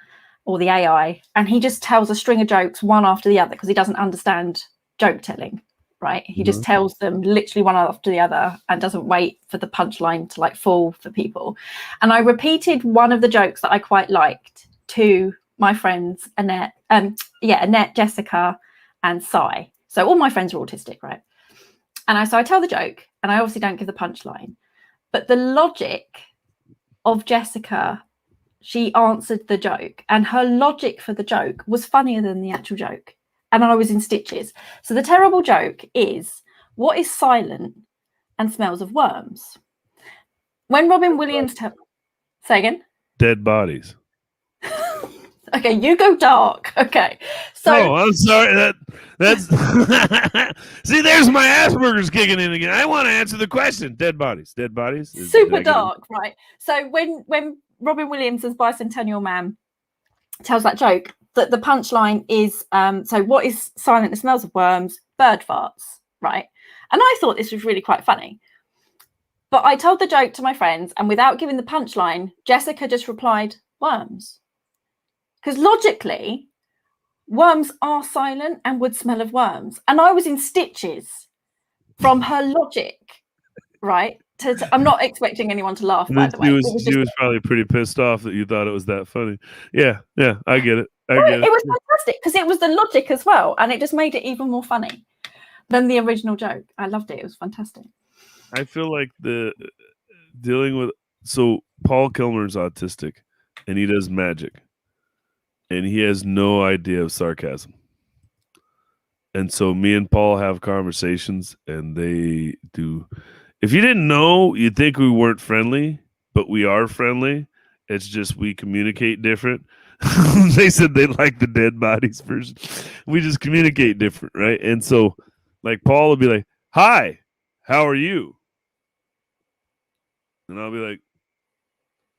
A: or the AI, and he just tells a string of jokes one after the other because he doesn't understand joke telling, right? He just tells them literally one after the other and doesn't wait for the punchline to like fall for people. And I repeated one of the jokes that I quite liked to my friends, Annette, Jessica, and Sai. So all my friends are autistic, right? And so I tell the joke, and I obviously don't give the punchline, but the logic of Jessica, she answered the joke, and her logic for the joke was funnier than the actual joke. And I was in stitches. So the terrible joke is, what is silent and smells of worms? When Robin Williams... Say again?
B: Dead bodies.
A: Okay, you go dark. Okay. So
B: I'm sorry. That's see, there's my Asperger's kicking in again. I want to answer the question. Dead bodies. Dead bodies.
A: Super dark, right? So when Robin Williams as Bicentennial Man tells that joke, that the punchline is so what is silent and smells of worms? Bird farts, right? And I thought this was really quite funny. But I told the joke to my friends, and without giving the punchline, Jessica just replied, worms. Because logically, worms are silent and would smell of worms. And I was in stitches from her logic, right? I'm not expecting anyone to laugh, by the way.
B: She was probably pretty pissed off that you thought it was that funny. Yeah, I get it. It
A: was fantastic because it was the logic as well. And it just made it even more funny than the original joke. I loved it. It was fantastic.
B: I feel like so Paul Kilmer's autistic and he does magic and he has no idea of sarcasm. And so me and Paul have conversations and they do. If you didn't know, you'd think we weren't friendly, but we are friendly. It's just we communicate different. They said they like the dead bodies version. We just communicate different, right? And so like Paul would be like, hi, how are you? And I'll be like,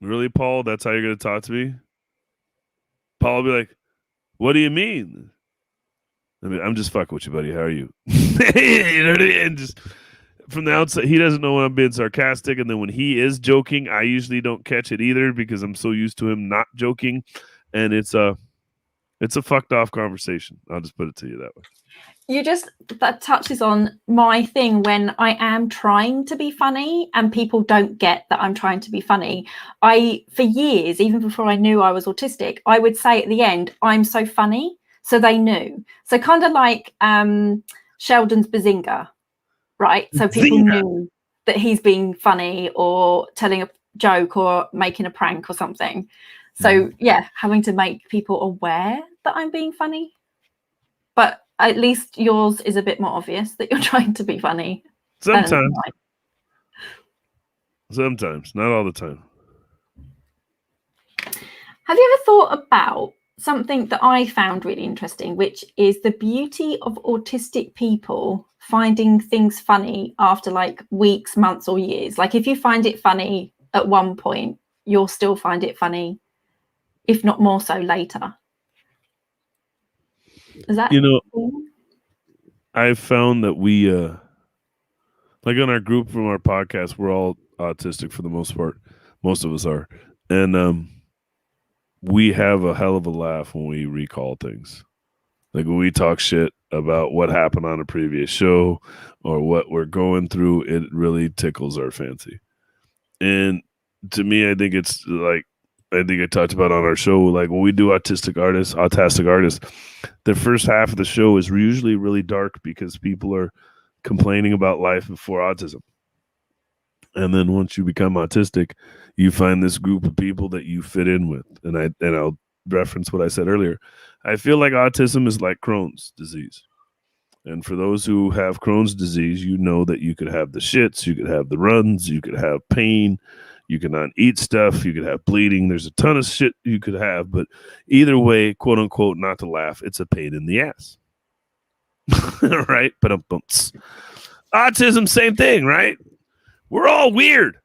B: really, Paul? That's how you're going to talk to me? Paul will be like, what do you mean? I mean, I'm just fucking with you, buddy. How are you? You know what I mean? And just from the outside, he doesn't know when I'm being sarcastic. And then when he is joking, I usually don't catch it either because I'm so used to him not joking. And it's a fucked off conversation. I'll just put it to you that way.
A: That touches on my thing when I am trying to be funny and people don't get that I'm trying to be funny. For years, even before I knew I was autistic, I would say at the end, I'm so funny. So they knew. So kind of like Sheldon's Bazinga, right? So people knew that he's being funny or telling a joke or making a prank or something. So yeah, having to make people aware that I'm being funny. But at least yours is a bit more obvious that you're trying to be funny.
B: Sometimes. Sometimes, not all the time.
A: Have you ever thought about something that I found really interesting, which is the beauty of autistic people finding things funny after like weeks, months, or years? Like if you find it funny at one point, you'll still find it funny, if not more so later. Is that cool?
B: I've found that we like on our group from our podcast, we're all autistic for the most part. Most of us are. And we have a hell of a laugh when we recall things. Like when we talk shit about what happened on a previous show or what we're going through, it really tickles our fancy. And to me, I think it's like, I think I talked about on our show, like when we do autistic artists, the first half of the show is usually really dark because people are complaining about life before autism. And then once you become autistic, you find this group of people that you fit in with. And I'll reference what I said earlier. I feel like autism is like Crohn's disease. And for those who have Crohn's disease, you know that you could have the shits, you could have the runs, you could have pain, you cannot eat stuff, you could have bleeding. There's a ton of shit you could have, but either way, quote unquote, not to laugh, it's a pain in the ass. Right? But autism, same thing, right? We're all weird.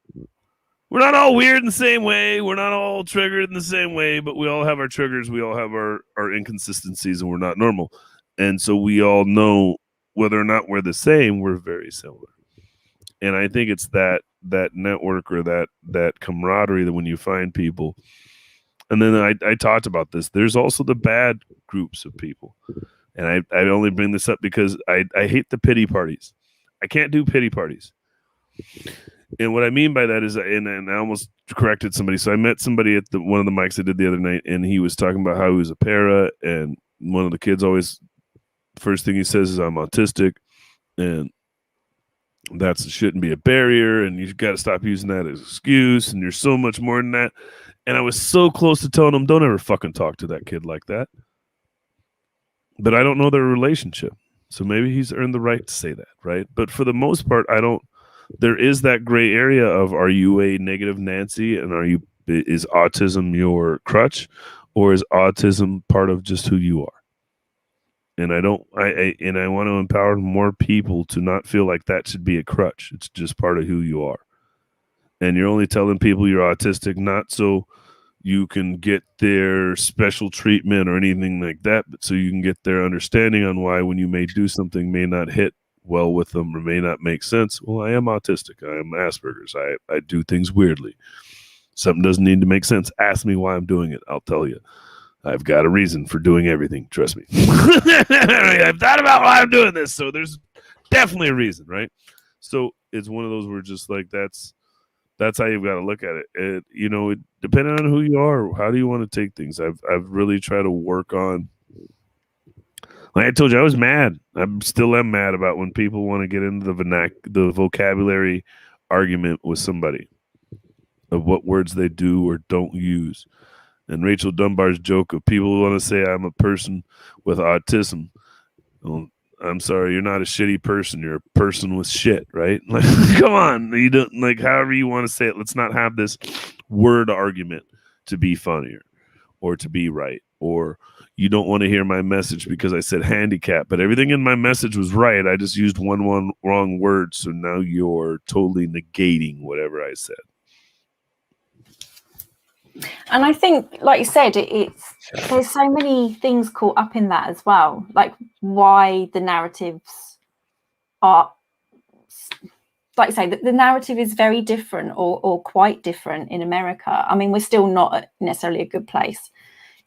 B: We're not all weird in the same way. We're not all triggered in the same way, but we all have our triggers. We all have our inconsistencies, and we're not normal. And so we all know whether or not we're the same, we're very similar. And I think it's that network or that camaraderie that when you find people And then I talked about this. There's also the bad groups of people. And I only bring this up because I hate the pity parties. I can't do pity parties. And what I mean by that is, and I almost corrected somebody. So I met somebody at one of the mics I did the other night, and he was talking about how he was a para, and one of the kids always, first thing he says is, I'm autistic, and that shouldn't be a barrier, and you've got to stop using that as an excuse, and you're so much more than that. And I was so close to telling him, don't ever fucking talk to that kid like that. But I don't know their relationship. So maybe he's earned the right to say that, right? But for the most part, I don't. There is that gray area of, are you a negative Nancy, and is autism your crutch, or is autism part of just who you are? And I want to empower more people to not feel like that should be a crutch. It's just part of who you are. And you're only telling people you're autistic not so you can get their special treatment or anything like that, but so you can get their understanding on why when you may do something may not hit well with them or may not make sense. Well, I am autistic. I am Asperger's. I do things weirdly. Something doesn't need to make sense. Ask me why I'm doing it. I'll tell you. I've got a reason for doing everything. Trust me. I've thought about why I'm doing this. So there's definitely a reason, right? So it's one of those where just like that's how you've got to look at it. Depending on who you are, how do you want to take things? I've really tried to work on. Like I told you, I was mad. I still am mad about when people want to get into the vocabulary argument with somebody of what words they do or don't use. And Rachel Dunbar's joke of people who want to say I'm a person with autism. Well, I'm sorry, you're not a shitty person. You're a person with shit, right? Like, come on. You don't, like, however you want to say it. Let's not have this word argument to be funnier or to be right. Or you don't want to hear my message because I said handicap, but everything in my message was right. I just used one wrong word. So now you're totally negating whatever I said.
A: And I think, like you said, there's so many things caught up in that as well, like why the narratives are, like you say, the narrative is very different or quite different in America. I mean, we're still not necessarily a good place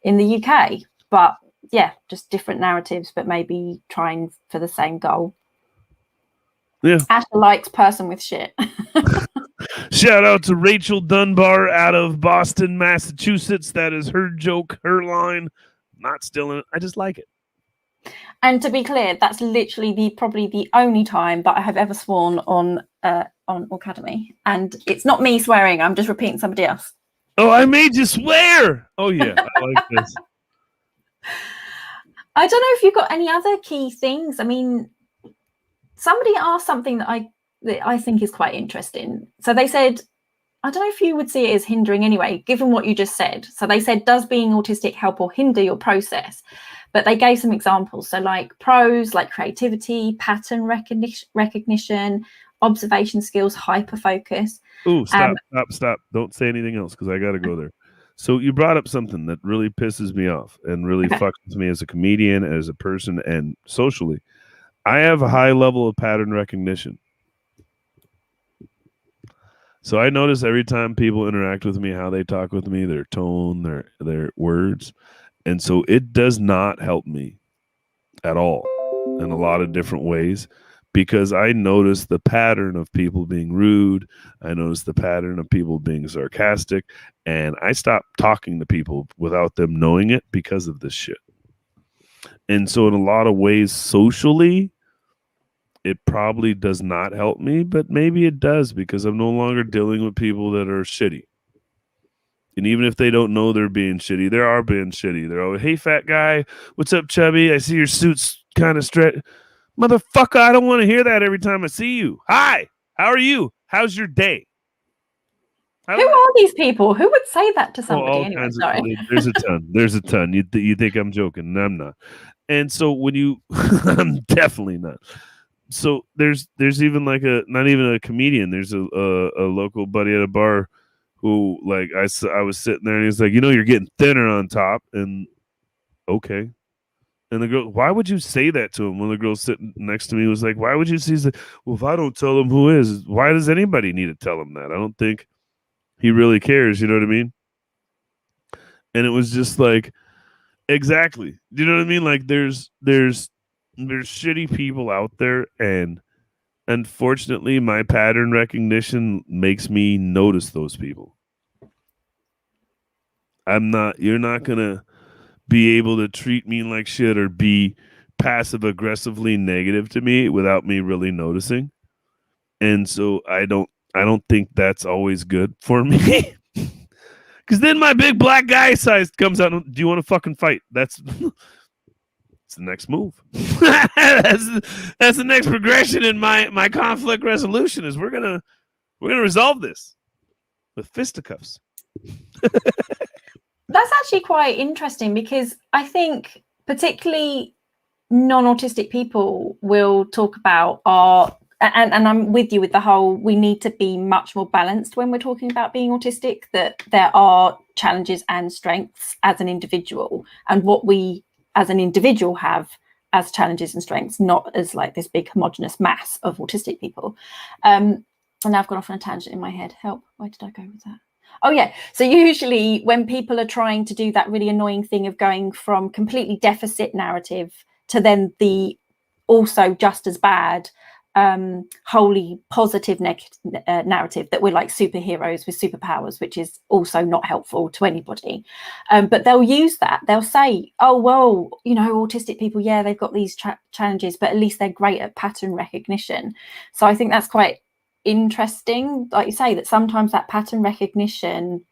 A: in the UK, but yeah, just different narratives, but maybe trying for the same goal.
B: Yeah.
A: Asher likes person with shit.
B: Shout out to Rachel Dunbar out of Boston, Massachusetts. That is her joke, her line. Not stealing it. I just like it.
A: And to be clear, that's literally probably the only time that I have ever sworn on Aucademy. And it's not me swearing. I'm just repeating somebody else.
B: Oh, I made you swear. Oh, yeah. I like this.
A: I don't know if you've got any other key things. I mean, somebody asked something that I think is quite interesting. So they said, I don't know if you would see it as hindering anyway, given what you just said. So they said, does being autistic help or hinder your process? But they gave some examples. So like pros, like creativity, pattern recognition, observation skills, hyperfocus.
B: Ooh, stop. Don't say anything else because I got to go there. So you brought up something that really pisses me off and really fucks with me as a comedian, as a person, and socially. I have a high level of pattern recognition. So I notice every time people interact with me, how they talk with me, their tone, their words. And so it does not help me at all in a lot of different ways because I notice the pattern of people being rude. I notice the pattern of people being sarcastic. And I stop talking to people without them knowing it because of this shit. And so in a lot of ways, socially, it probably does not help me, but maybe it does because I'm no longer dealing with people that are shitty. And even if they don't know they're being shitty, they are being shitty. They're always, hey, fat guy, what's up, chubby? I see your suit's kind of stretched. Motherfucker, I don't want to hear that every time I see you. Hi, how are you? How's your day?
A: Who are these people? Who would say that to somebody?
B: All
A: anyway,
B: kinds
A: sorry.
B: There's a ton. You think I'm joking, and I'm not. And so when you, I'm definitely not. So there's even like not even a comedian. There's a local buddy at a bar who like I was sitting there and he's like, you're getting thinner on top. And okay. And the girl, why would you say that to him? One of the girls sitting next to me was like, why would you say that? Well, if I don't tell him who is, why does anybody need to tell him that? I don't think he really cares. You know what I mean? And it was just like, exactly. Do you know what I mean? Like there's shitty people out there, and unfortunately my pattern recognition makes me notice those people. You're not gonna be able to treat me like shit or be passive aggressively negative to me without me really noticing. And so I don't think that's always good for me. Because then my big black guy size comes out. Do you want to fucking fight? That's it's the next move. that's the next progression in my conflict resolution. Is we're gonna resolve this with fisticuffs.
A: That's actually quite interesting, because I think particularly non-autistic people will talk about and I'm with you with the whole, we need to be much more balanced when we're talking about being autistic, that there are challenges and strengths as an individual, and what we as an individual have as challenges and strengths, not as like this big homogenous mass of autistic people. And now I've gone off on a tangent in my head. Help, where did I go with that? Oh yeah, so usually when people are trying to do that really annoying thing of going from completely deficit narrative to then the also just as bad wholly positive narrative that we're like superheroes with superpowers, which is also not helpful to anybody, but they'll use that. They'll say, oh well, you know, autistic people, yeah, they've got these challenges, but at least they're great at pattern recognition. So I think that's quite interesting, like you say, that sometimes that pattern recognition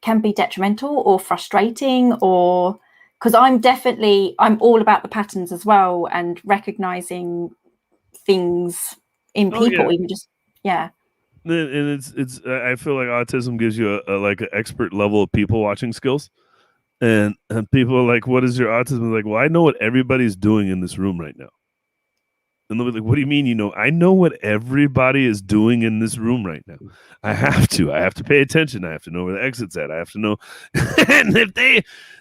A: can be detrimental or frustrating, or because I'm all about the patterns as well, and recognizing things in people, even just and
B: it's I feel like autism gives you a like an expert level of people watching skills, and people are like, what is your autism? I'm like, well, I know what everybody's doing in this room right now. And they'll be like, what do you mean? You know, I know what everybody is doing in this room right now. I have to pay attention. I have to know where the exit's at. I have to know. And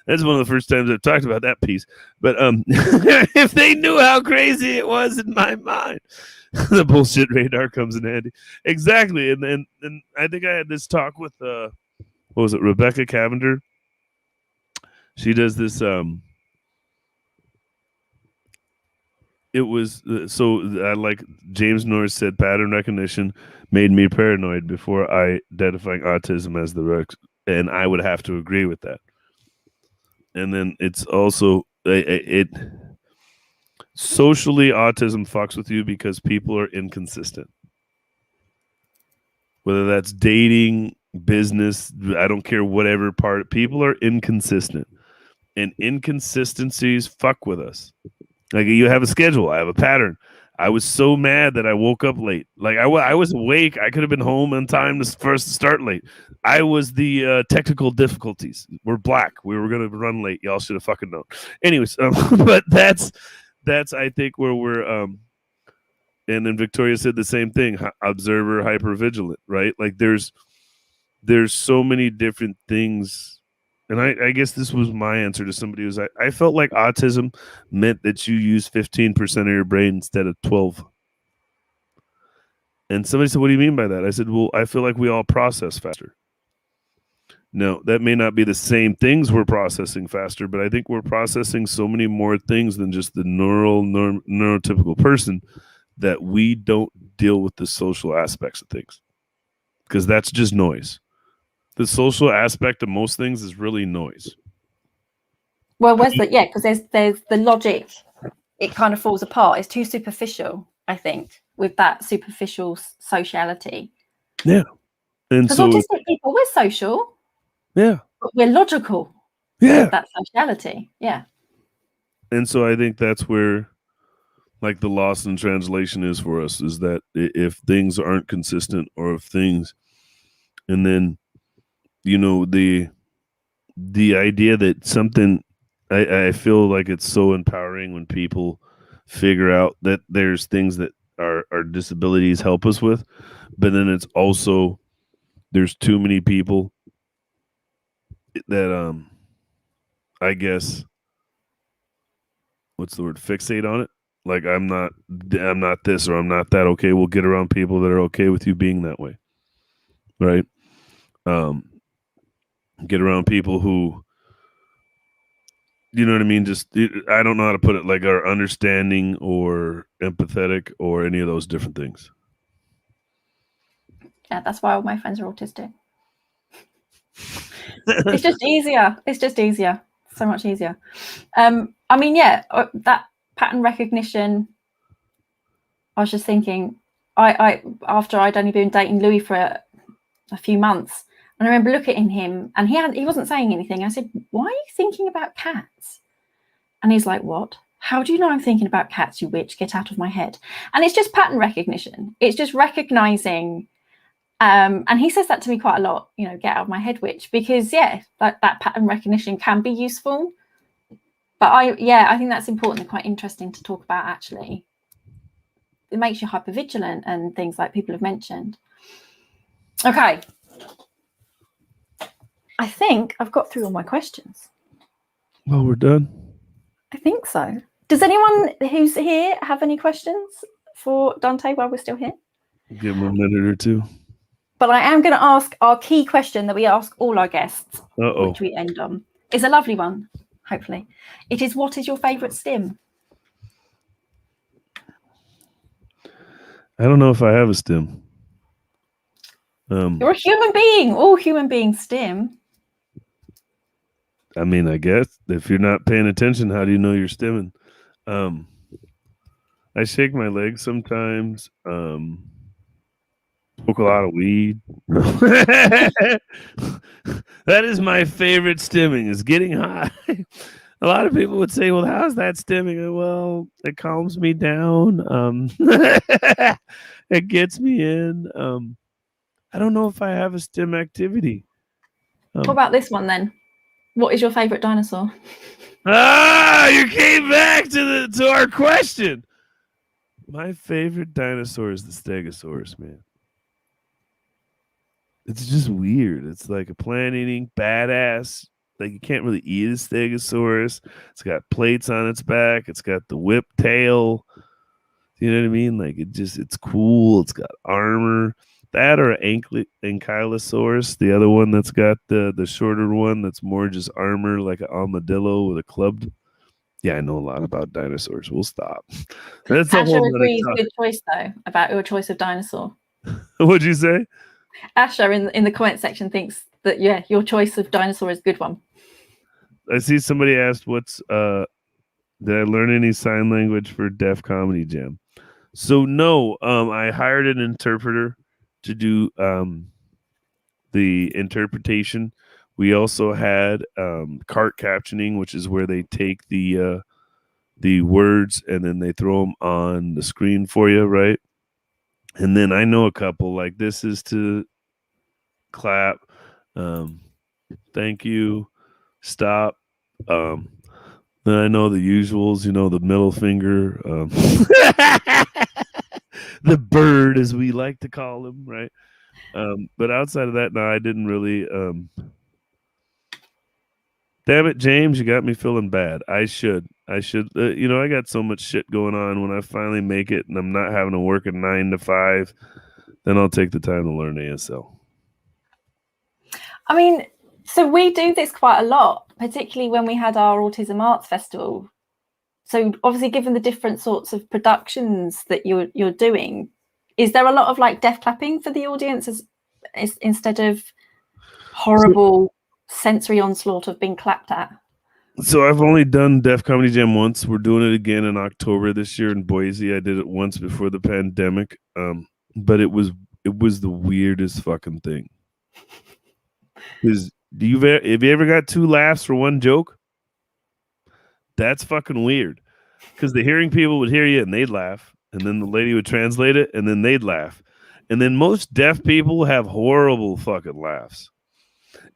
B: that's one of the first times I've talked about that piece. But if they knew how crazy it was in my mind, the bullshit radar comes in handy. Exactly. And I think I had this talk with, what was it? Rebecca Cavender. She does this, it was so like James Norris said, pattern recognition made me paranoid before identifying autism as the and I would have to agree with that. And then it's also it socially, autism fucks with you because people are inconsistent. Whether that's dating, business, I don't care, whatever part, people are inconsistent, and inconsistencies fuck with us. Like, you have a schedule, I have a pattern. I was so mad that I woke up late. Like, I was awake. I could have been home on time for us to start late. I was the technical difficulties. We're black. We were going to run late. Y'all should have fucking known. Anyways, but that's I think where we're and then Victoria said the same thing. Observer, hypervigilant, right? Like there's so many different things. And I guess this was my answer to somebody who's I felt like autism meant that you use 15% of your brain instead of 12. And somebody said, what do you mean by that? I said, well, I feel like we all process faster. No, that may not be the same things we're processing faster, but I think we're processing so many more things than just the neurotypical person, that we don't deal with the social aspects of things, because that's just noise. The social aspect of most things is really noise.
A: Well, where's the because there's the logic. It kind of falls apart. It's too superficial, I think, with that superficial sociality.
B: Yeah, and so
A: autistic people, we're social.
B: Yeah,
A: but we're logical.
B: Yeah,
A: with that sociality. Yeah,
B: and so I think that's where, like, the loss in translation is for us, is that if things aren't consistent, or if things, and then, you know, the idea that something, I feel like it's so empowering when people figure out that there's things that our disabilities help us with, but then it's also, there's too many people that I guess, what's the word, fixate on it. Like, I'm not this, or I'm not that. Okay, we'll get around people that are okay with you being that way, right? get around people who, you know what I mean? Just, I don't know how to put it, like, are understanding or empathetic or any of those different things.
A: Yeah, that's why all my friends are autistic. It's just easier. It's just easier. So much easier. I mean, yeah, that pattern recognition. I was just thinking, I after I'd only been dating Louis for a few months, and I remember looking at him, and he wasn't saying anything. I said, "Why are you thinking about cats?" And he's like, "What? How do you know I'm thinking about cats, you witch? Get out of my head." And it's just pattern recognition. It's just recognizing. And he says that to me quite a lot, you know, get out of my head, witch, because yeah, that pattern recognition can be useful. But I think that's important and quite interesting to talk about, actually. It makes you hypervigilant and things like people have mentioned. Okay. I think I've got through all my questions.
B: Well, we're done.
A: I think so. Does anyone who's here have any questions for Dante while we're still here?
B: Give him a minute or two.
A: But I am going to ask our key question that we ask all our guests, which we end on. It's a lovely one, hopefully. It is, what is your favourite stim?
B: I don't know if I have a stim.
A: You're a human being. All human beings stim.
B: I mean, I guess if you're not paying attention, how do you know you're stimming? I shake my legs sometimes. Smoke a lot of weed. That is my favorite stimming, is getting high. A lot of people would say, well, how's that stimming? Well, it calms me down. It gets me in. I don't know if I have a stim activity.
A: What about this one then? What is your favorite dinosaur?
B: You came back to our question. My favorite dinosaur is the Stegosaurus, man. It's just weird. It's like a plant-eating badass. Like, you can't really eat a Stegosaurus. It's got plates on its back. It's got the whip tail. You know what I mean? Like, it's cool. It's got armor. That or Ankylosaurus, the other one that's got the shorter one that's more just armor, like an armadillo with a clubbed. Yeah, I know a lot about dinosaurs. We'll stop. That's a
A: Asher
B: whole
A: agrees. Good choice though about your choice of dinosaur.
B: What'd you say?
A: Asher in the comment section thinks that your choice of dinosaur is a good one.
B: I see somebody asked, "What's did I learn any sign language for Deaf Comedy Jam?" So no, I hired an interpreter to do the interpretation. We also had cart captioning, which is where they take the words and then they throw them on the screen for you, right? And then I know a couple, like, this is to clap, thank you, stop. Then I know the usuals, you know, the middle finger, the bird, as we like to call him, right? But outside of that, no, I didn't really. Damn it, James, you got me feeling bad. I should. You know, I got so much shit going on. When I finally make it and I'm not having to work a 9 to 5, then I'll take the time to learn ASL.
A: I mean, so we do this quite a lot, particularly when we had our Autism Arts Festival. So obviously, given the different sorts of productions that you're doing, is there a lot of like deaf clapping for the audience instead of horrible sensory onslaught of being clapped at?
B: So I've only done Deaf Comedy Jam once. We're doing it again in October this year in Boise. I did it once before the pandemic, but it was the weirdest fucking thing. Because have you ever got 2 laughs for 1 joke? That's fucking weird. Because the hearing people would hear you and they'd laugh, and then the lady would translate it and then they'd laugh, and then most deaf people have horrible fucking laughs.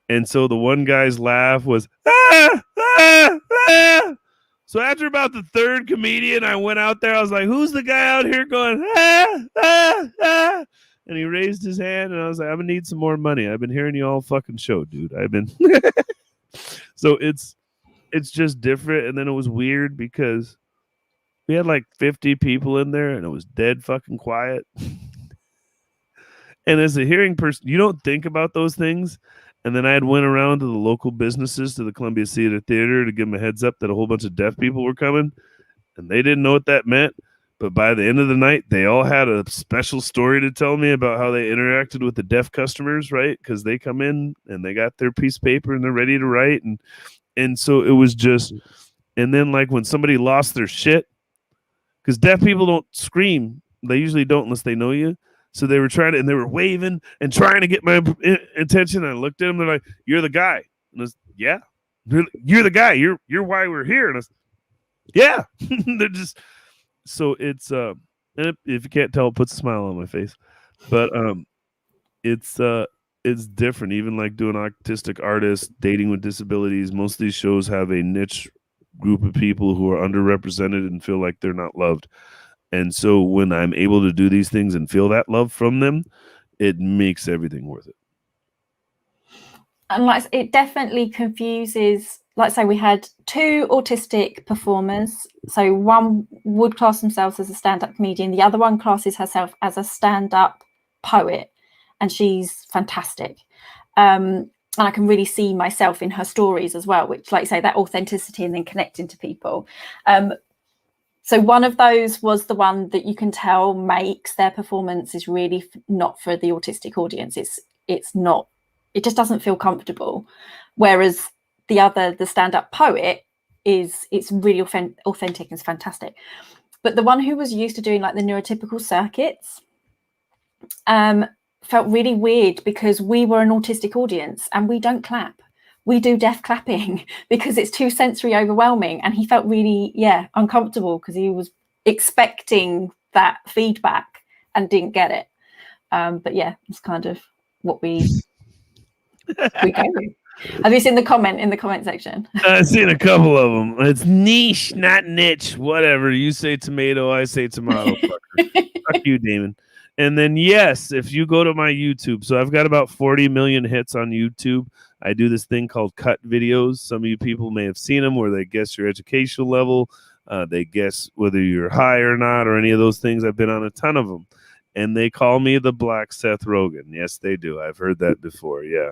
B: And so the one guy's laugh was, ah, ah, ah. So after about the 3rd comedian, I went out there. I was like, who's the guy out here going, ah, ah, ah? And he raised his hand, and I was like, I'm going to need some more money. I've been hearing you all fucking show, dude. I've been. So it's just different. And then it was weird because we had like 50 people in there, and it was dead fucking quiet. And as a hearing person, you don't think about those things. And then I had went around to the local businesses, to the Columbia Theater, to give them a heads up that a whole bunch of deaf people were coming, and they didn't know what that meant. But by the end of the night, they all had a special story to tell me about how they interacted with the deaf customers, right? Because they come in and they got their piece of paper and they're ready to write, and so it was just. And then like when somebody lost their shit, because deaf people don't scream, they usually don't unless they know you. So they were trying to, and they were waving and trying to get my attention. And I looked at them. They're like, "You're the guy." And I was, "Yeah, you're the guy. You're why we're here." And I was, "Yeah." They're just so it's and if you can't tell, it puts a smile on my face. But it's different. Even like doing autistic artists, dating with disabilities. Most of these shows have a niche group of people who are underrepresented and feel like they're not loved. And so when I'm able to do these things and feel that love from them, it makes everything worth it.
A: And like it definitely confuses, like say we had 2 autistic performers. So one would class themselves as a stand-up comedian, the other one classes herself as a stand-up poet, and she's fantastic. And I can really see myself in her stories as well, which, like you say, that authenticity and then connecting to people. So one of those was the one that you can tell makes their performance is really not for the autistic audience. It's not, it just doesn't feel comfortable. Whereas the other, the stand-up poet, it's really authentic and it's fantastic. But the one who was used to doing like the neurotypical circuits felt really weird because we were an autistic audience and we don't clap. We do deaf clapping because it's too sensory overwhelming. And he felt really, uncomfortable because he was expecting that feedback and didn't get it. But yeah, it's kind of what we go with. Have you seen the comment in the comment section?
B: I've seen a couple of them. It's niche, not niche. Whatever. You say tomato, I say tomato. Fuck you, Damon. And then, yes, if you go to my YouTube, so I've got about 40 million hits on YouTube. I do this thing called cut videos. Some of you people may have seen them where they guess your educational level. They guess whether you're high or not or any of those things. I've been on a ton of them. And they call me the Black Seth Rogen. Yes, they do. I've heard that before. Yeah.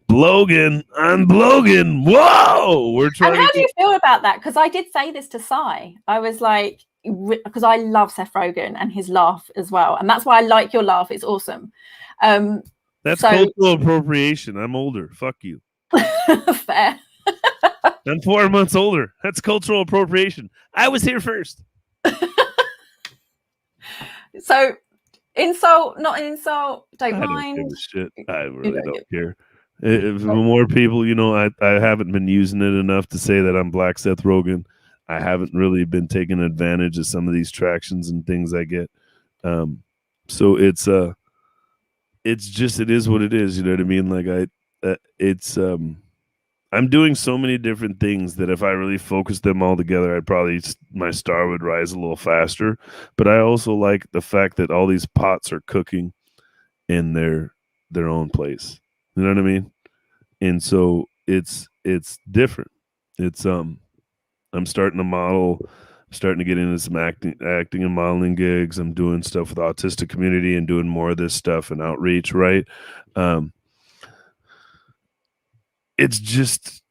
B: Blogan. I'm Blogan. Whoa. We're trying.
A: And how do you feel about that? Because I did say this to Sai. I was like, because I love Seth Rogen and his laugh as well. And that's why I like your laugh. It's awesome.
B: That's cultural appropriation. I'm older. Fuck you.
A: Fair.
B: I'm 4 months older. That's cultural appropriation. I was here first.
A: So, insult, not an insult. Don't mind.
B: Don't give a shit. I really don't care. If more people, I haven't been using it enough to say that I'm Black Seth Rogen. I haven't really been taking advantage of some of these tractions and things I get. So it's just, it is what it is. You know what I mean? Like I'm doing so many different things that if I really focused them all together, my star would rise a little faster. But I also like the fact that all these pots are cooking in their own place. You know what I mean? And so it's different. It's I'm starting to model. I'm starting to get into some acting and modeling gigs. I'm doing stuff with the autistic community and doing more of this stuff and outreach, right? It's just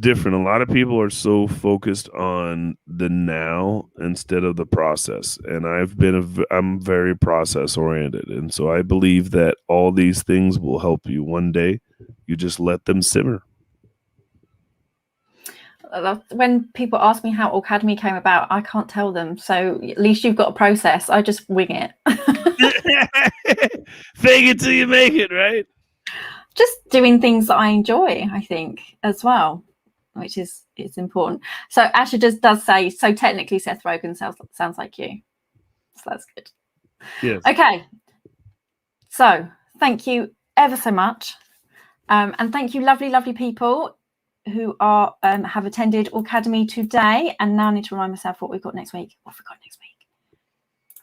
B: different. A lot of people are so focused on the now instead of the process. And I'm very process oriented. And so I believe that all these things will help you one day. You just let them simmer.
A: When people ask me how Aucademy came about, I can't tell them. So at least you've got a process. I just wing it.
B: Fake it till you make it, right?
A: Just doing things that I enjoy, I think, as well, which is important. So Asher does say, so technically Seth Rogen sounds like you. So that's good.
B: Yes.
A: Okay. So thank you ever so much. And thank you, lovely, lovely people who are have attended Aucademy today. And now I need to remind myself what we've got next week. What have we got next week?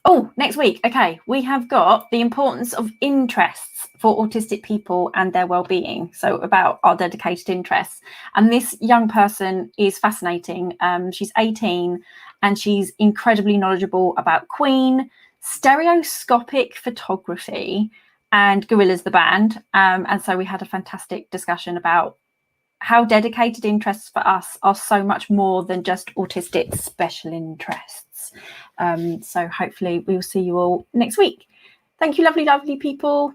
A: Oh, next week. Okay, we have got the importance of interests for autistic people and their well-being. So about our dedicated interests. And this young person is fascinating. She's 18 and she's incredibly knowledgeable about Queen, stereoscopic photography, and Gorillaz the band. And so we had a fantastic discussion about how dedicated interests for us are so much more than just autistic special interests. So hopefully we'll see you all next week. Thank you, lovely, lovely people.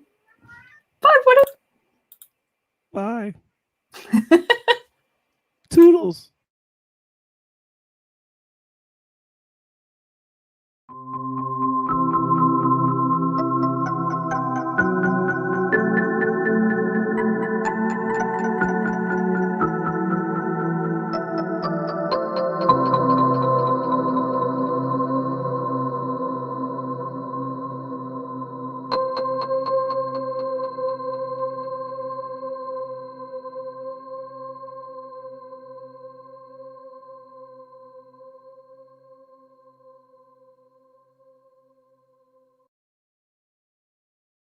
A: Bye, everyone.
B: Bye. Toodles.